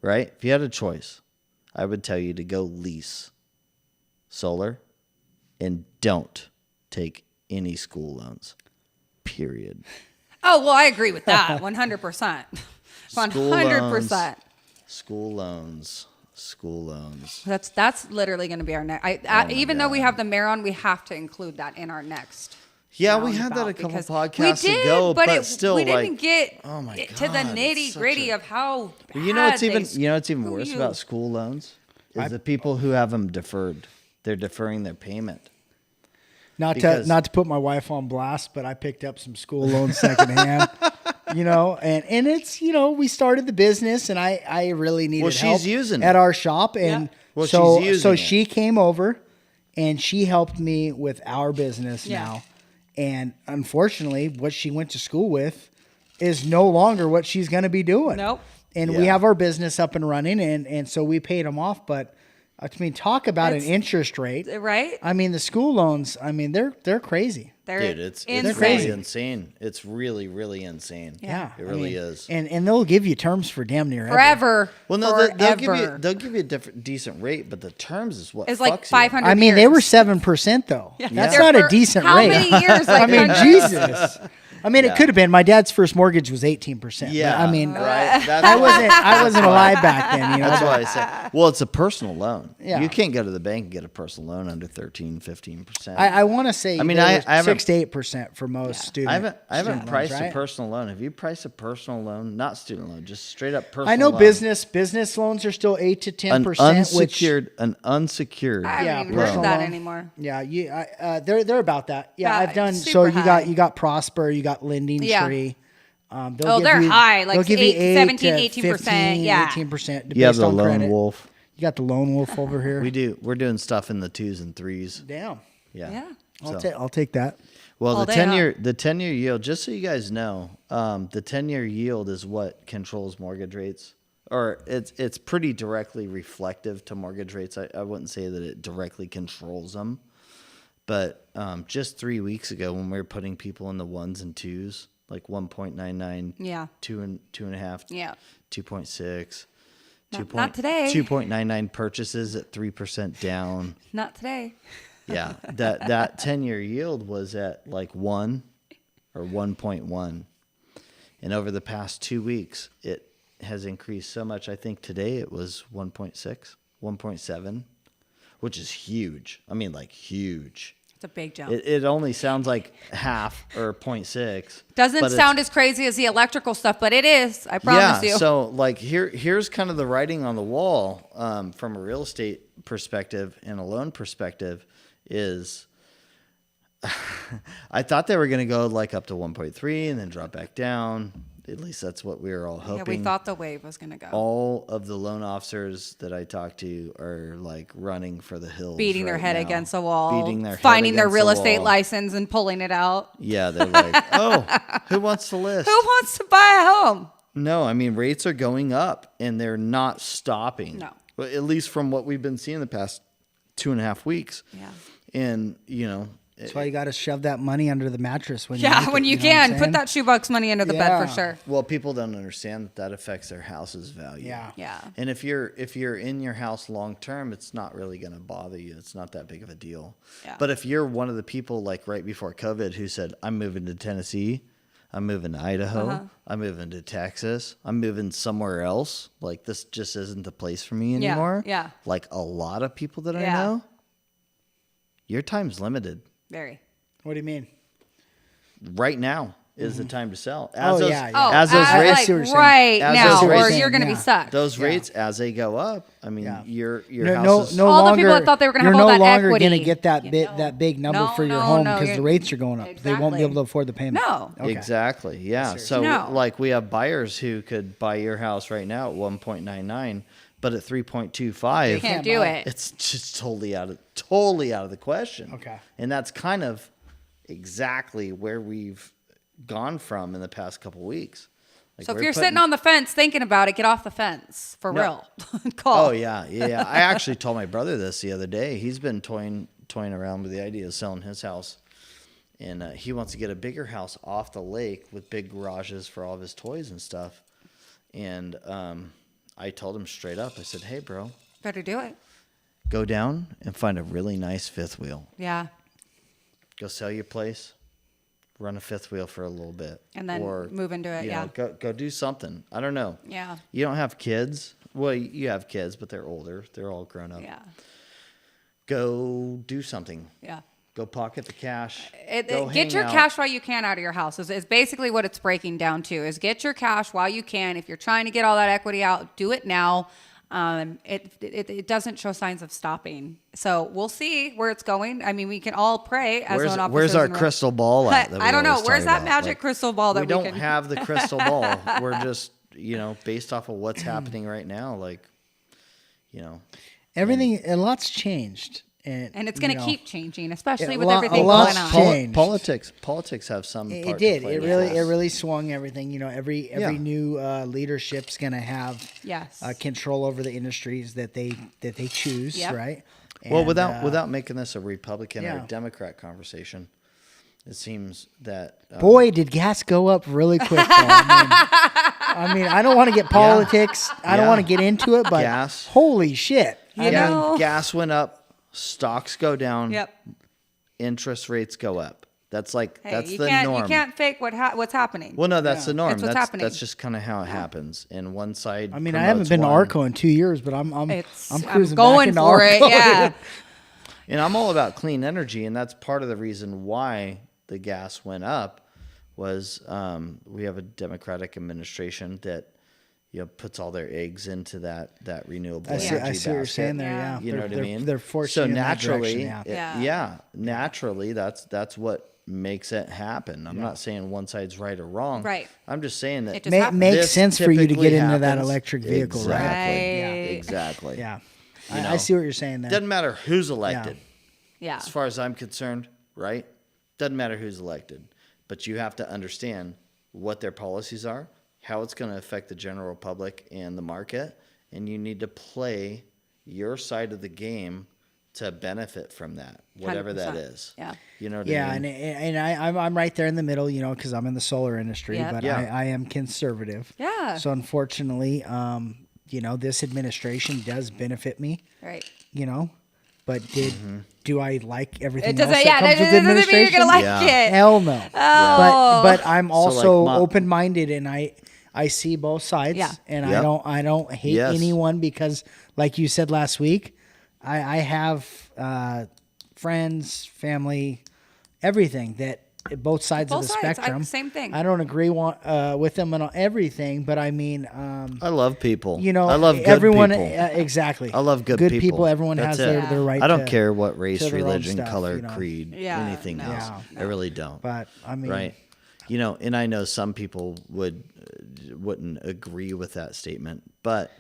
right? If you had a choice, I would tell you to go lease solar and don't take any school loans. Period. Oh well, I agree with that. 100%. School 100%. School loans school loans. That's literally going to be our next. Even though we have the mayor on, we have to include that in our next. Yeah, we had that a couple podcasts ago, but still, we like, didn't get oh my to the God, it's nitty-gritty such of how. You know what's bad even they worse you. about school loans is the people who have them deferred. They're deferring their payment. Not Because- to put my wife on blast, but I picked up some school loans secondhand. And it's we started the business, and I really needed she's help using at it. our shop, and Well, so she's using so it. she came over, and she helped me with our business now. And unfortunately, what she went to school with is no longer what she's going to be doing. Nope. And we Yeah. have our business up and running, and so we paid them off, but. I mean, talk about an interest rate, Right? I mean, the school loans. I mean, they're crazy. They're Dude, it's insane. really insane. It's really, really insane. Yeah, It really is. And they'll give you terms for damn near ever. Forever. Well, no, forever. they'll give you a decent rate, but the terms is what It's like fucks you. 500. I mean, they were years. 7% though. That's They're not a for decent how rate. many years? Like I mean, 100? Jesus. I mean, Yeah. it could have been. My dad's first mortgage was 18%. Yeah, But, I mean, right. That's I why- wasn't alive back then. That's why I said. Well, it's a personal loan. Yeah. You can't go to the bank and get a personal loan under 13, 15%. I want to say. I mean, they I were haven't- 6 to 8% for most students. I haven't student priced loans, right? a personal loan. Have you priced a personal loan? Not student loan, just straight up personal. I know loan. business loans are still 8 to 10%. An unsecured. I haven't Yeah, even heard of personal that loan. anymore. they're about that. Yeah, Yeah, I've done. super So high. you got Prosper, you got Lending Yeah. Tree. Oh, they're high, like they'll give you 17, 8 to 18%, yeah. 18%. You have based the on lone credit. wolf. You got the lone wolf over here. We do. We're doing stuff in the 2s and 3s. Damn. Yeah. Yeah. I'll take that. Well, All the day, 10-year yield, just so you guys know, the 10-year yield is what controls mortgage rates, or it's pretty directly reflective to mortgage rates. I wouldn't say that it directly controls them, but just 3 weeks ago when we were putting people in the 1s and 2s, like 1.99, Yeah. 2.5, Yeah. 2.6, Not today. 2.99 purchases at 3% down. Not today. Yeah, that 10-year yield was at like 1 or 1.1. And over the past 2 weeks, it has increased so much. I think today it was 1.6, 1.7, which is huge. I mean, like huge. It's a big jump. It only sounds like half or 0.6. Doesn't but sound as crazy as the electrical stuff, but it is. I promise you. So like here's kind of the writing on the wall from a real estate perspective and a loan perspective is I thought they were going to go like up to 1.3 and then drop back down. At least that's what we were all hoping. Yeah, we thought the wave was going to go. All of the loan officers that I talked to are like running for the hills, Beating their right head now. against the wall. Beating their head finding their against real the estate wall. license and pulling it out. Yeah, they're like, oh, who wants to list? Who wants to buy a home? No, I mean rates are going up and they're not stopping. No. Well, at least from what we've been seeing the past 2.5 weeks. Yeah. And That's why you got to shove that money under the mattress when you Yeah, make when it, you know what I'm can. Put saying? that shoebox money under the bed Yeah. for sure. well, people don't understand that affects their house's value. Yeah. Yeah. And if you're in your house long term, it's not really going to bother you. It's not that big of a deal. Yeah. But if you're one of the people like right before COVID who said, "I'm moving to Tennessee, I'm moving to Idaho, I'm moving to Texas, I'm moving somewhere else. Like this just isn't the place for me Yeah, anymore." yeah. Like a lot of people that I Yeah. know, your time's limited. Very. What do you mean? Right now is the time to sell. Oh, yeah. Oh, As those like rates, I see what you're saying. right As now, those or rates- you're going to yeah. be stuck. those Yeah. rates as they go up, I mean, Yeah. your No, house is no All the longer. people that thought they were gonna you're have all no that longer equity. going to get that You know. that big number No, for your no, home no, because you're- the rates are going up. They won't be Exactly. able to afford the payment. No. Okay. Exactly. Yeah. So No. like we have buyers who could buy your house right now at 1.99, but at 3.25, You can't do it. it's just totally out of the question. Okay. And that's kind of exactly where we've gone from in the past couple weeks. Like So if we're you're putting- sitting on the fence thinking about it, get off the fence. For No. real. Call. Oh yeah. I actually told my brother this the other day. He's been toying around with the idea of selling his house, and he wants to get a bigger house off the lake with big garages for all of his toys and stuff. And I told him straight up. I said, "Hey, bro, Better do it. go down and find a really nice fifth wheel. Yeah. Go sell your place, run a fifth wheel for a little bit, And then move into it, you know, go do something. I don't know. Yeah. You don't have kids. Well, you have kids, but they're older. They're all grown up. Yeah. Go do something. Yeah. Go pocket the cash. Get your cash while you can out of your house is basically what it's breaking down to, is get your cash while you can. If you're trying to get all that equity out, do it now. It doesn't show signs of stopping. So we'll see where it's going. I mean, we can all pray as zone officers. Where's our crystal ball at? I don't know. Where's that magic crystal ball that we don't have the crystal ball. We're just, you know, based off of what's happening right now, like, you know. Everything, a lot's changed. And it's going to keep changing, especially with lot- everything a going lot's on. changed. Politics have some It part did. to play It with really, this. it really swung everything. You know, every new leadership's going to have Yes. control over the industries that they choose, Yep. right? Well, And, without making this a Republican or yeah. a Democrat conversation, it seems that boy, did gas go up really quick. Though. I mean, I don't want to get politics. I don't Yeah. want to get into it, but Gas. holy shit! You know? gas went up, stocks go down, Yep. interest rates go up. That's like Hey, that's you the can't norm. you can't fake what's happening. Well, no, that's the norm. It's what's happening. That's just kind of how it happens. And one side. I mean, I haven't promotes been to one. Arco in 2 years, but I'm cruising going back into for it. Arco. Yeah. And I'm all about clean energy, and that's part of the reason why the gas went up. Was we have a Democratic administration that, you know, puts all their eggs into that renewable I see energy what you're basket. saying there. Yeah. Yeah, You know what I mean? They're forcing so you in that naturally, direction, naturally, that's what makes it happen. I'm not saying one side's right or wrong. Right. I'm just saying that It just happens. Makes this sense for you to typically get into that happens. electric vehicle, exactly. right? Right. Exactly. Yeah, You know? I see what you're saying there. Doesn't matter who's elected. Yeah. As far as I'm concerned, right? Doesn't matter who's elected, but you have to understand what their policies are, how it's going to affect the general public and the market, and you need to play your side of the game to benefit from that, whatever that 100%. is. Yeah. You know what Yeah, I mean? and I'm right there in the middle, you know, because I'm in the solar industry, Yep. but Yeah. I am conservative. Yeah. So unfortunately, you know, this administration does benefit me, Right. you know, but do I like everything It else doesn't. that Yeah. comes That with the doesn't mean you're administration? gonna like Yeah. it. Hell no. Oh. But I'm also like open-minded, and I see both sides, Yeah. and Yep. I don't hate Yes. anyone because, like you said last week, I have friends, family, everything that both sides Both of the sides, spectrum. same thing. I don't agree with them on everything, but I mean, I love people. you know, I love good everyone. people. Exactly. I love good people. people. Everyone That's has it. their right. I don't to- care what race, to their own religion, stuff, color, you know. creed, Yeah, anything no. else. Yeah. I really don't. But I mean, Right. You know, and I know some people wouldn't agree with that statement, but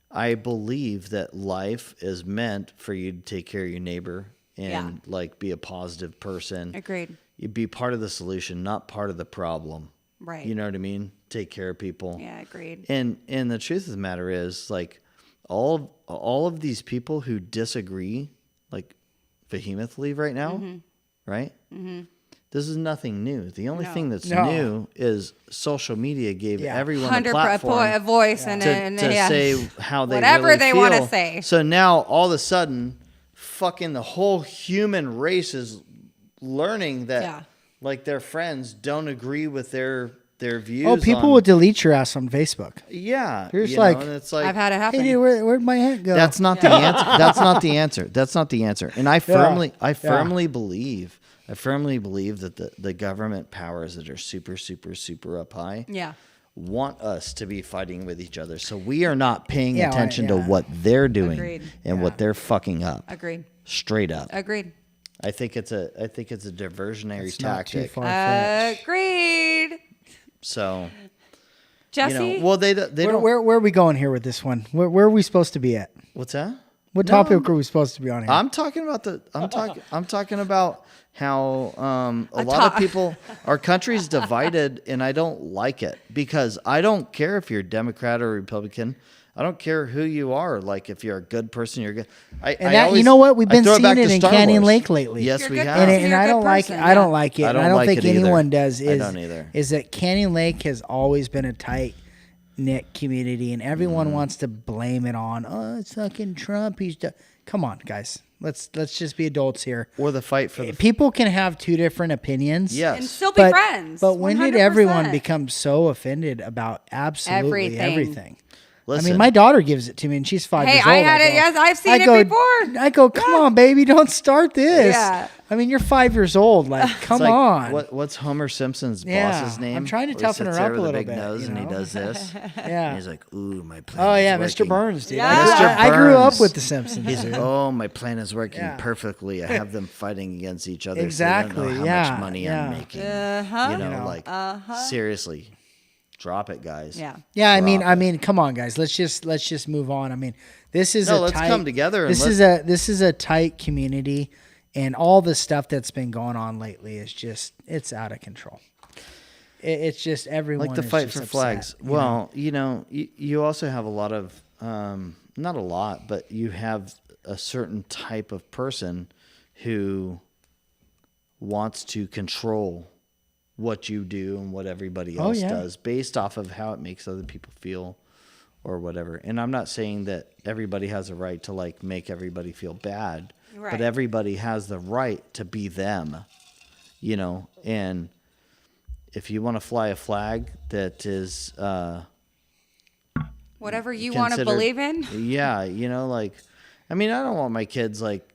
I believe that life is meant for you to take care of your neighbor and like be a positive person. Agreed. You be part of the solution, not part of the problem. Right. You know what I mean? Take care of people. Yeah. Agreed. And the truth of the matter is, like, all of these people who disagree, like, vehemently right now, right? Mm-hmm. This is nothing new. The only thing that's No. new is social media gave Yeah. everyone a 100 platform voice and to yeah. say how they Whatever really they feel. wanna say. So now all of a sudden, fucking the whole human race is learning that, Yeah. like, their friends don't agree with their views. oh, people on, will delete your ass on Facebook. yeah, You're just you know, like, and it's like, I've had it happen. Hey, dude, where'd my hat go? that's not the answer. That's not the answer. That's not the answer. And I firmly believe that the government powers that are super, super, super up high Yeah. want us to be fighting with each other. So we are not paying Yeah, attention to yeah. what they're doing Agreed. and what they're fucking up. Agreed. Straight up. Agreed. I think it's a diversionary It's not too tactic. far-fetched. Agreed. So, Jesse. you know, well, they don't. Where are we going here with this one? Where are we supposed to be at? What's that? What topic are we supposed to be on here? I'm talking about I'm talking about how a lot of people, our country's divided, and I don't like it because I don't care if you're Democrat or Republican. I don't care who you are. Like, if you're a good person, you're good. You know what? We've been throw seeing back it to in Star Canyon Wars. Lake lately. Yes, You're we good have. person. And You're a I good don't like person, I don't yeah. like it. I don't I don't like think it either. anyone does. I don't either. Is that Canyon Lake has always been a tight knit community, and everyone wants to blame it on. Oh, it's fucking Trump. Come on, guys. Let's just be adults here. Or the fight for the People can have two different opinions. Yes. And still be friends. But when did 100%. everyone become so offended about absolutely everything? Listen, I mean, my daughter gives it to me, and she's 5 years old. Hey, I had it. Yes, I've seen I it go, before. I go, come on, baby, don't start this. Yeah. I mean, you're 5 years old. Like, come it's like, on. What's Homer Simpson's Yeah, boss's name? I'm trying to Where he toughen sits her there up a with little big bit, nose you and he know? does this. Yeah. And he's like, ooh, my plan Oh is yeah, working. Mr. Burns, dude. Yeah. Mr. I grew up Burns. with The Simpsons. He's dude. oh, my plan is working Yeah. perfectly. I have them fighting against each other. Exactly, So they don't know how yeah, much money yeah. I'm making. Uh-huh. You know, like seriously, drop it, guys. Yeah. Yeah, Drop I mean, come on, guys. Let's just move on. I mean, this is let's come together. And This is a tight community, and all the stuff that's been going on lately is just it's out of control. It's just everyone like the is fight just for upset, flags. you know? Well, you also have a lot of not a lot, but you have a certain type of person who wants to control what you do and what everybody else yeah. does based off of how it makes other people feel or whatever. And I'm not saying that everybody has a right to like make everybody feel bad, Right. but everybody has the right to be them, you know, and if you want to fly a flag that is Whatever you want to considered- believe in. yeah, you know, like, I mean, I don't want my kids like,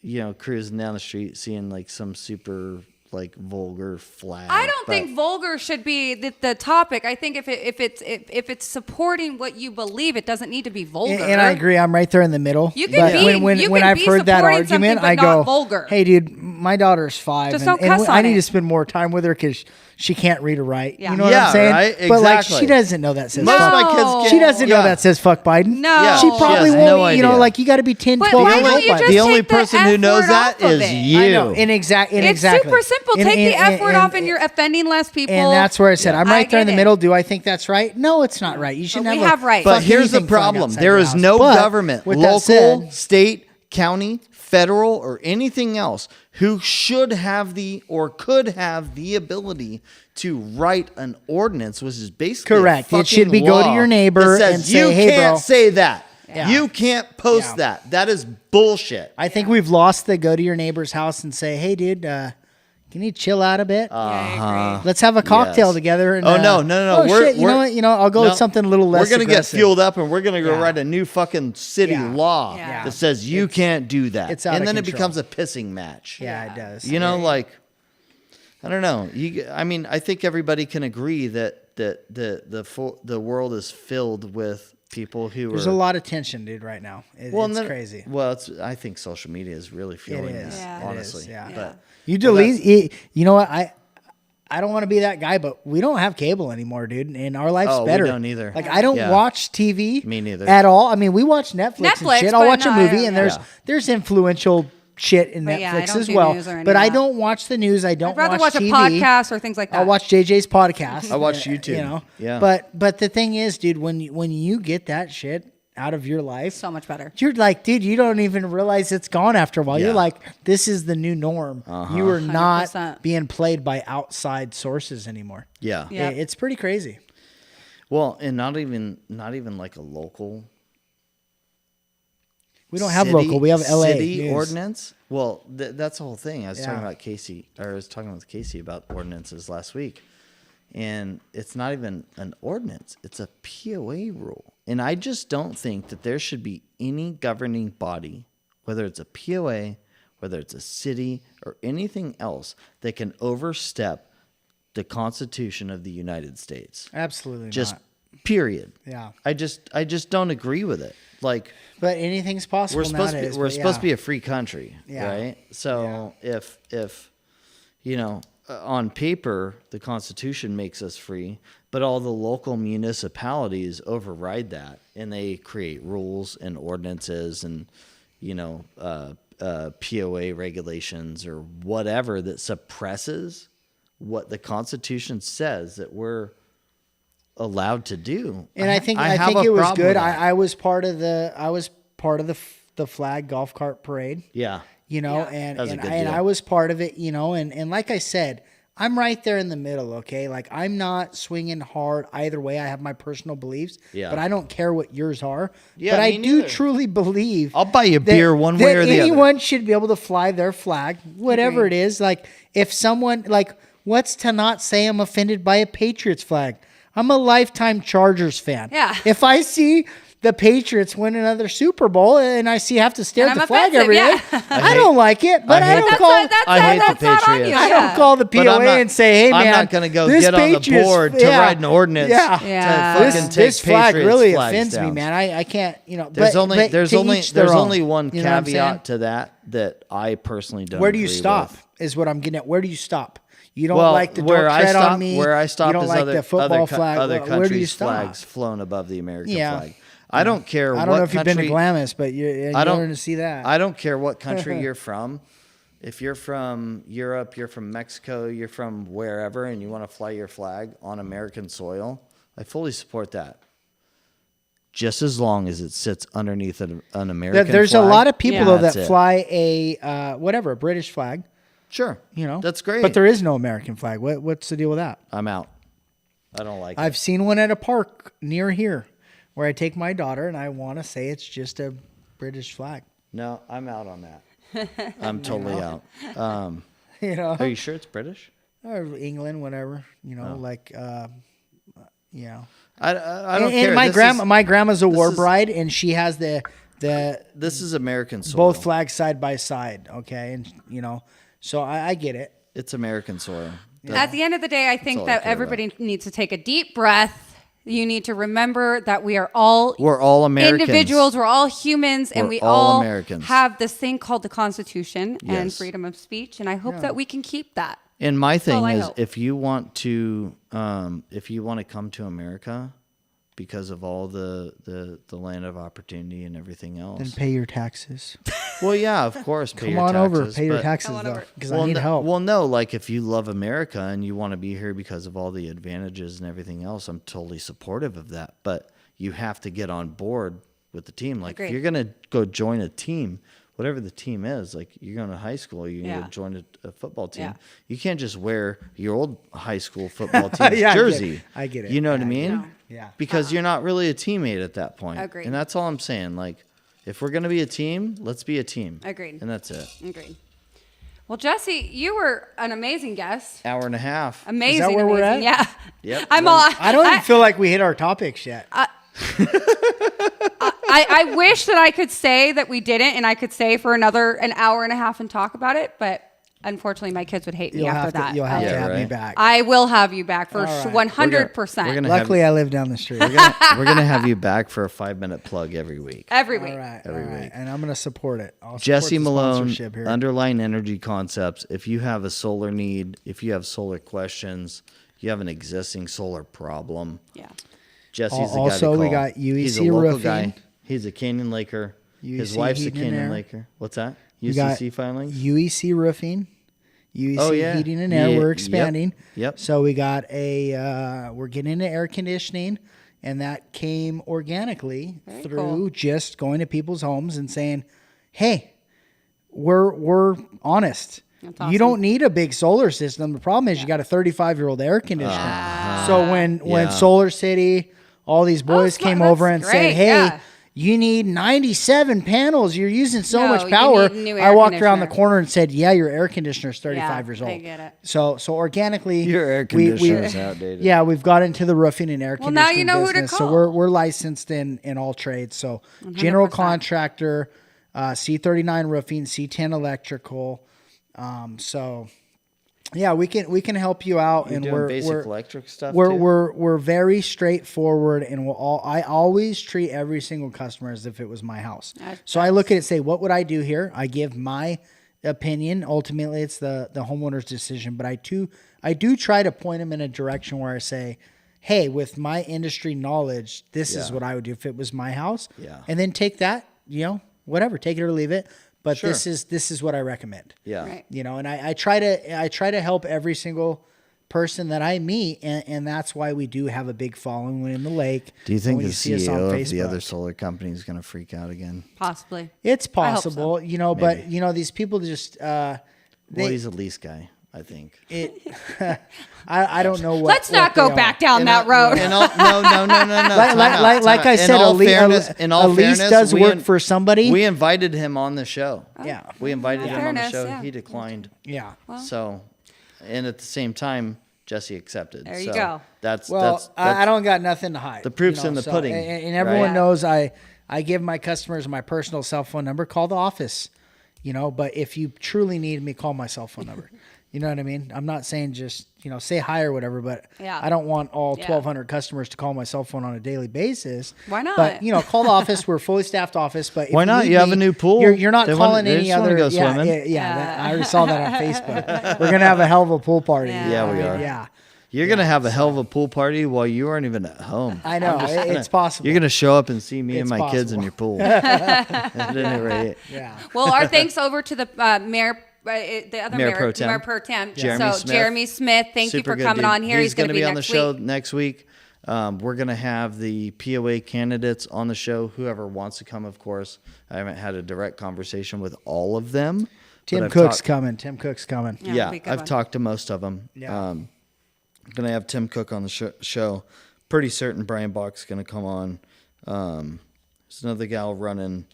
you know, cruising down the street seeing like some super like vulgar flag. I don't but- think vulgar should be the topic. I think if it's supporting what you believe, it doesn't need to be vulgar. And I agree. I'm right there in the middle. You can But be- when you when can I've be heard that supporting something, argument, but I not go, vulgar. "Hey, dude, my daughter's 5, Just and, don't cuss I on need it. to spend more time with her because she can't read or write." Yeah. You know what Yeah, I'm saying? right? But like, Exactly. she doesn't know that says. Most of fuck. my kids No. get, She doesn't know yeah. that says fuck Biden. No. Yeah, She she probably has won't. no You know, idea. like you got to be 10, But 12 why years don't old. you by just then. The only take the person F who knows word that off of is it? you. I know, and exactly. It's super simple. Take the F word off, and you're offending less people. And that's where I said, I'm I right there in get the it. middle. Do I think that's right? No, it's not right. You shouldn't we have. have rights. But fuck here's the anything flying problem. outside There your is house. no But government, with that local, said, state, county, federal, or anything else who should have the or could have the ability to write an ordinance, which is basically a Correct. It fucking should be go to law your neighbor that says, and say, you "Hey, can't bro." say that. Yeah. You can't post Yeah. that. That is bullshit. I think we've lost the go to your neighbor's house and say, "Hey, dude, can you chill out a bit? Yeah, I agree. Let's have a cocktail Yes. together." And, Oh, no. Oh, shit. You know what? You know, I'll go No. with something a little less. We're gonna get aggressive. fueled up, and we're gonna go Yeah. write a new fucking city Yeah. law Yeah. that says you can't do that. it's out and of then it control. becomes a pissing match. Yeah, it does. You know, like, I don't know. I mean, I think everybody can agree that the world is filled with people who There's are a lot of tension, dude, right now. and It's then- crazy. Well, I think social media is really It fueling is. this, Yeah. It honestly. is, yeah. But You delete. You know what? I don't want to be that guy, but we don't have cable anymore, dude, and our life's Oh, we better. don't either. Like I don't Yeah. watch TV. Me neither. At all. I mean, we watch Netflix and shit. I'll but watch a no, movie, I- and yeah. there's influential shit in But yeah, I Netflix don't as do well. news or any But of I that. don't watch the news. I don't I'd rather watch TV. a podcast or things like that. I'll watch JJ's podcast. I watch YouTube. You know. Yeah. But the thing is, dude, when you get that shit out of your life, so much better. you're like, dude, you don't even realize it's gone after a while. Yeah. You're like, this is the new norm. You are not 100%. being played by outside sources anymore. yeah. Yeah. It's pretty crazy. Well, and not even like a local. We don't have city- local. We have LA city news. ordinance. Well, that's the whole thing. I was talking Yeah. about Casey, or I was talking with Casey about ordinances last week, and it's not even an ordinance; it's a POA rule. And I just don't think that there should be any governing body, whether it's a POA, whether it's a city, or anything else, that can overstep the Constitution of the United States. Absolutely Just not. period. Yeah. I just don't agree with it. Like, But anything's possible we're supposed nowadays. to be, but to be a free country, Yeah. right? So if you know, on paper the Constitution makes us free, but all the local municipalities override that, and they create rules and ordinances and you know POA regulations or whatever that suppresses what the Constitution says that we're allowed to do. And I think have a it was problem good. with that. I was part of the flag golf cart parade. Yeah. You know, Yeah. and That was a and, good I, and deal. I was part of it. You know, and like I said, I'm right there in the middle, okay? Like, I'm not swinging hard either way. I have my personal beliefs, but I don't care what yours are. Yeah, but I me do neither. truly believe I'll buy you a beer one way or the other. anyone should be able to fly their flag, whatever it is. Like, if someone, like, what's to not say I'm offended by a Patriots flag? I'm a lifetime Chargers fan. Yeah. If I see the Patriots win another Super Bowl and I have to stare And at the I'm flag offensive, every day, yeah. I don't like it. But I don't call. I hate the not on you. Patriots. I don't call the But POA and say, "Hey, man, I'm not going to go this get on the Patriots- board to yeah, write an ordinance yeah. to Yeah. fucking take This flag Patriots really flags offends me, down. man. I can't, you know. There's but only there's to only each their there's own. only one You know what I'm saying? caveat to that I personally don't. Where do you agree stop? with. Is what I'm getting at. Where do you stop? You don't Well, like the where don't I tread stop, on me. where I stop you don't is like other the football flag. other Where do you countries' stop? flags flown above the American Yeah. flag. I don't care. I don't what know if you've been to country- Glamis, but you're going to see that. I don't care what country you're from. If you're from Europe, you're from Mexico, you're from wherever, and you want to fly your flag on American soil, I fully support that. Just as long as it sits underneath an American There's flag. a lot of people though That's that it. fly a a British flag. Sure. You know, That's great. But there is no American flag. What's the deal with that? I'm out. I don't like I've seen one at a park near here, where I take my daughter, and I want to say it's just a British flag. No, I'm out on that. I'm totally out. You know, Are you sure it's British? or England, whatever. You know, like you know. I don't And care. my grandma's a war is- bride, and she has the This is American soil. both flags side by side. Okay, and you know, so I get it. It's American soil. At the end of the day, I think all I that care everybody needs to take a deep breath. You need to remember that we are all We're all Americans. individuals. We're all humans, and We're we all all Americans. have this thing called the Constitution and Yes. freedom of speech. And I hope that we can keep that. And my thing all I is, hope. if you want to come to America because of all the land of opportunity and everything else, Then pay your taxes. well, yeah, of course, pay Come your on taxes, over, pay your but- taxes Come on though, over. because I need help. Well, no, like if you love America and you want to be here because of all the advantages and everything else, I'm totally supportive of that. But you have to get on board with the team. Like Agreed. if you're gonna go join a team, whatever the team is, like you're going to high school, you're Yeah. going to join a football team. Yeah. You can't just wear your old high school football team's Yeah, jersey. I get it. You know what I Yeah, I mean? No. Yeah. Because you're not really a teammate at that point. Agreed. And that's all I'm saying. Like, if we're gonna be a team, let's be a team. Agreed. And that's it. Agreed. Well, Jesse, you were an amazing guest. Hour and a half. Amazing. where we're amazing. at? Yeah. Yep. I'm all. I don't even feel like we hit our topics yet. I wish that I could say that we didn't, and I could stay for an hour and a half and talk about it, but unfortunately, my kids would hate me You'll after have to, that. you'll have Yeah, to have me right. back. I will have you back for All right. 100%. We're gonna Luckily, I live down the street. we're gonna have you back for a 5-minute plug every week. every week. All right, Every all right. week. And I'm going to support it. I'll support Jesse the Malone, sponsorship here. Underline Energy Concepts. If you have a solar need, if you have solar questions, you have an existing solar problem, Yeah. Jesse's the guy to Also, call. we got He's a UEC local Roofing. guy. He's a Canyon Laker. His UEC wife's a Heating and Canyon Air. Laker. What's that? We got UCC filing? UEC Roofing, UEC Oh, yeah. Heating and Air. Yeah, We're yep, expanding. yep. So we got we're getting into air conditioning, and that came organically Very through cool. just going to people's homes and saying, "Hey, we're honest. That's You awesome. don't need a big solar system. The problem is you got a 35-year-old air conditioner." So when Yeah. Solar City, all these boys smart. came over and That's said, great, "Hey." yeah. You need 97 panels. You're using so No, much you power. need a new I air walked around the conditioner. corner and said, "Yeah, your air conditioner is 35 years old." I get it. So organically, Your air conditioner is outdated. Yeah, we've got into the roofing and air Well, conditioning now you know who to business. So call. we're licensed in all trades. So general 100%. contractor, C39 roofing, C10 electrical. So yeah, we can help you out, You're and doing we're basic electric stuff we're, too? we're very straightforward, and I always treat every single customer as if it was my house. So I look at it and say, what would I do here? I give my opinion. Ultimately, it's the homeowner's decision, but I do try to point them in a direction where I say, hey, with my industry knowledge, this is Yeah. what I would do if it was my house. Yeah. And then take that, whatever, take it or leave it. But Sure. this is what I recommend. Yeah. Right. And I try to help every single person that I meet, and that's why we do have a big following in the lake. Do you think When the see us on CEO of the Facebook. other solar company is going to freak out again? Possibly. It's I hope possible, but these people just Well, he's a lease guy. I think. I don't know what. Let's not go back down that road. No. Like I said, Elise does work for somebody. We invited him on the show. Yeah. We invited him on the Fairness, show. yeah. He declined. Yeah. So, and at the same time, Jesse accepted. There you go. That's I don't got nothing to hide. The proof's in the pudding. And everyone right? knows I give my customers my personal cell phone number. Call the office, but if you truly need me, call my cell phone number. You know what I mean? I'm not saying just, say hi or whatever, but I don't want all 1,200 customers to call my cell phone on a daily basis. Why not? But, call the office. We're a fully staffed office. But if why not? You have a new pool. You're not calling any other. Go swimming. I already saw that on Facebook. We're going to have a hell of a pool party. Yeah, we are. Yeah. You're going to have a hell of a pool party while you aren't even at home. I know. It's possible. You're going to show up and see me and It's my kids in possible. your pool. At any rate. Yeah. Well, our thanks over to the mayor, the other Mayor Pro Tem. Mayor Pro Tem. Jeremy so Smith. Jeremy Smith, thank you Super for good coming dude. on here. He's going to be on the next show week. next week. We're going to have the POA candidates on the show. Whoever wants to come, of course. I haven't had a direct conversation with all of them. Tim Cook's coming. Yeah, it'll be a good I've one. talked to most of them. Yeah. I'm going to have Tim Cook on the show. Pretty certain Brian Bach's going to come on. There's another gal running.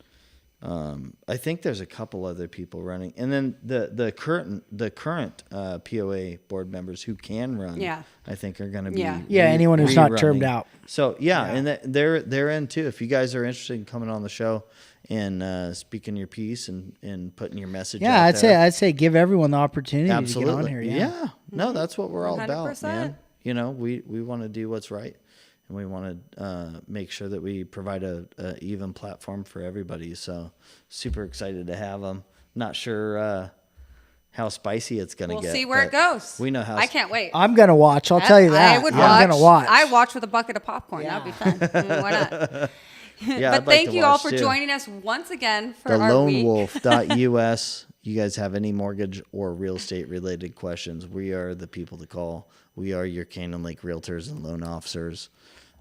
I think there's a couple other people running, and then the current POA board members who can run. Yeah. I think are going to be. Yeah, anyone who's not termed rerunning. out. So and they're in too. If you guys are interested in coming on the show and speaking your piece and putting your message. Yeah, out I'd say give everyone the opportunity absolutely. to get on here. Yeah. No, that's what we're all about, 100%. man. We want to do what's right, and we want to make sure that we provide a even platform for everybody. So super excited to have them. Not sure how spicy it's going to We'll get. see where it but goes. We know how. I can't wait. I'm gonna watch. I'll tell you that. I would I'm gonna watch. I watch with a bucket of popcorn. Yeah. That'd be fun. Why not? Yeah, But I'd like thank to you all watch for too. joining us once again for The our week. lonewolf.us. You guys have any mortgage or real estate related questions? We are the people to call. We are your Canyon Lake realtors and loan officers.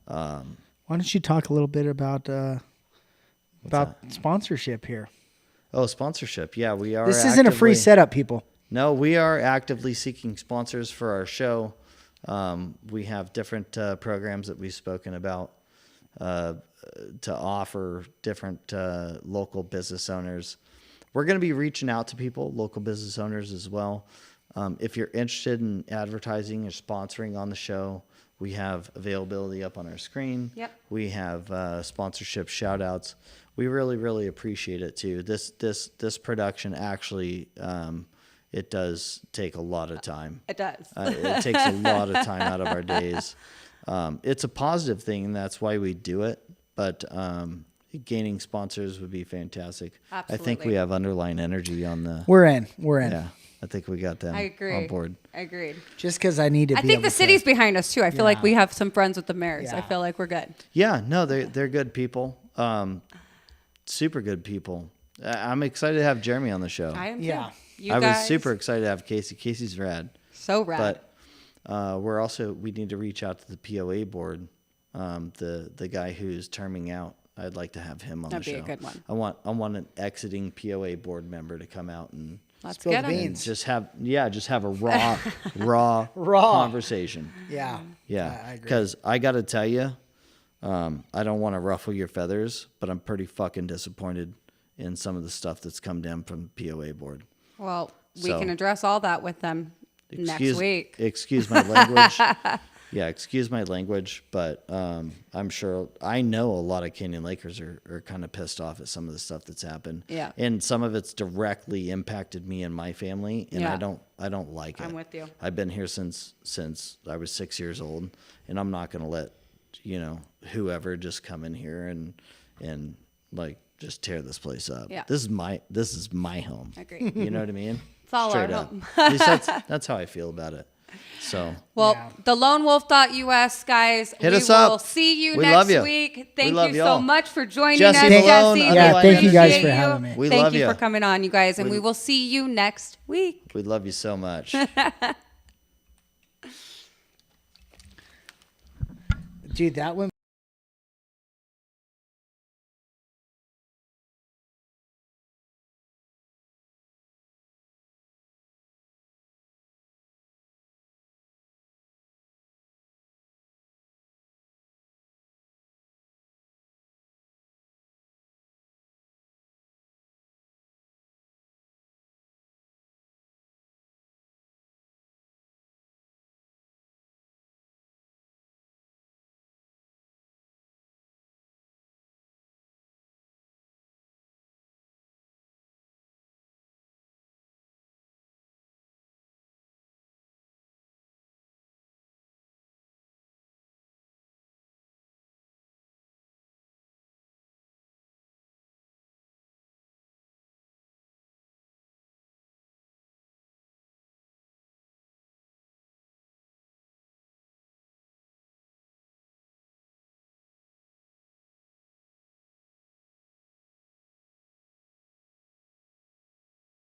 Why don't you talk a little bit about sponsorship here? Oh, sponsorship. Yeah, we are. This isn't a free setup, people. No, we are actively seeking sponsors for our show. We have different programs that we've spoken about to offer different local business owners. We're going to be reaching out to people, local business owners as well. If you're interested in advertising or sponsoring on the show, we have availability up on our screen. Yep. We have sponsorship shout outs. We really, really appreciate it too. This production actually, it does take a lot of time. It does. It takes a lot of time out of our days. It's a positive thing, and that's why we do it. But gaining sponsors would be fantastic. Absolutely. I think we have Underline Energy on the. We're in. Yeah, I think we got them I agree. on board. Agreed. Just because I need to. I be think able the to- city's behind us too. I feel like Yeah. we have some friends with the mayors. I Yeah. feel like we're good. Yeah, no, they're good people. Super good people. I'm excited to have Jeremy on the show. I am too. Yeah. You I guys, was super excited to have Casey. Casey's rad. so rad. But we need to reach out to the POA board. The guy who's terming out. I'd like to have him on That'd the be show. a good one. I want an exiting POA board member to come out and Let's Spill get the them. beans. just have a raw conversation. Yeah. Yeah, I agree. because I got to tell you, I don't want to ruffle your feathers, but I'm pretty fucking disappointed in some of the stuff that's come down from the POA board. Well, we So- can address all that with them next week. Excuse my language. Yeah, excuse my language, but I'm sure I know a lot of Canyon Lakers are kind of pissed off at some of the stuff that's happened. Yeah. And some of it's directly impacted me and my family, and Yeah. I don't like it. I'm with you. I've been here since I was 6 years old, and I'm not going to let, whoever just come in here and like just tear this place up. Yeah. This is my home. I agree. You know what I mean? It's all our Straight up. home. At least that's how I feel about it. So Well, Yeah. the lonewolf.us, guys. Hit we us up. will see you We next love you. week. Thank love you y'all. so much for joining Jesse us, Malone, Jesse. Yeah, We thank you guys appreciate for you. having me. We Thank love you you. for coming on, you guys, and we will see you next week. we love you so much. Dude, that one.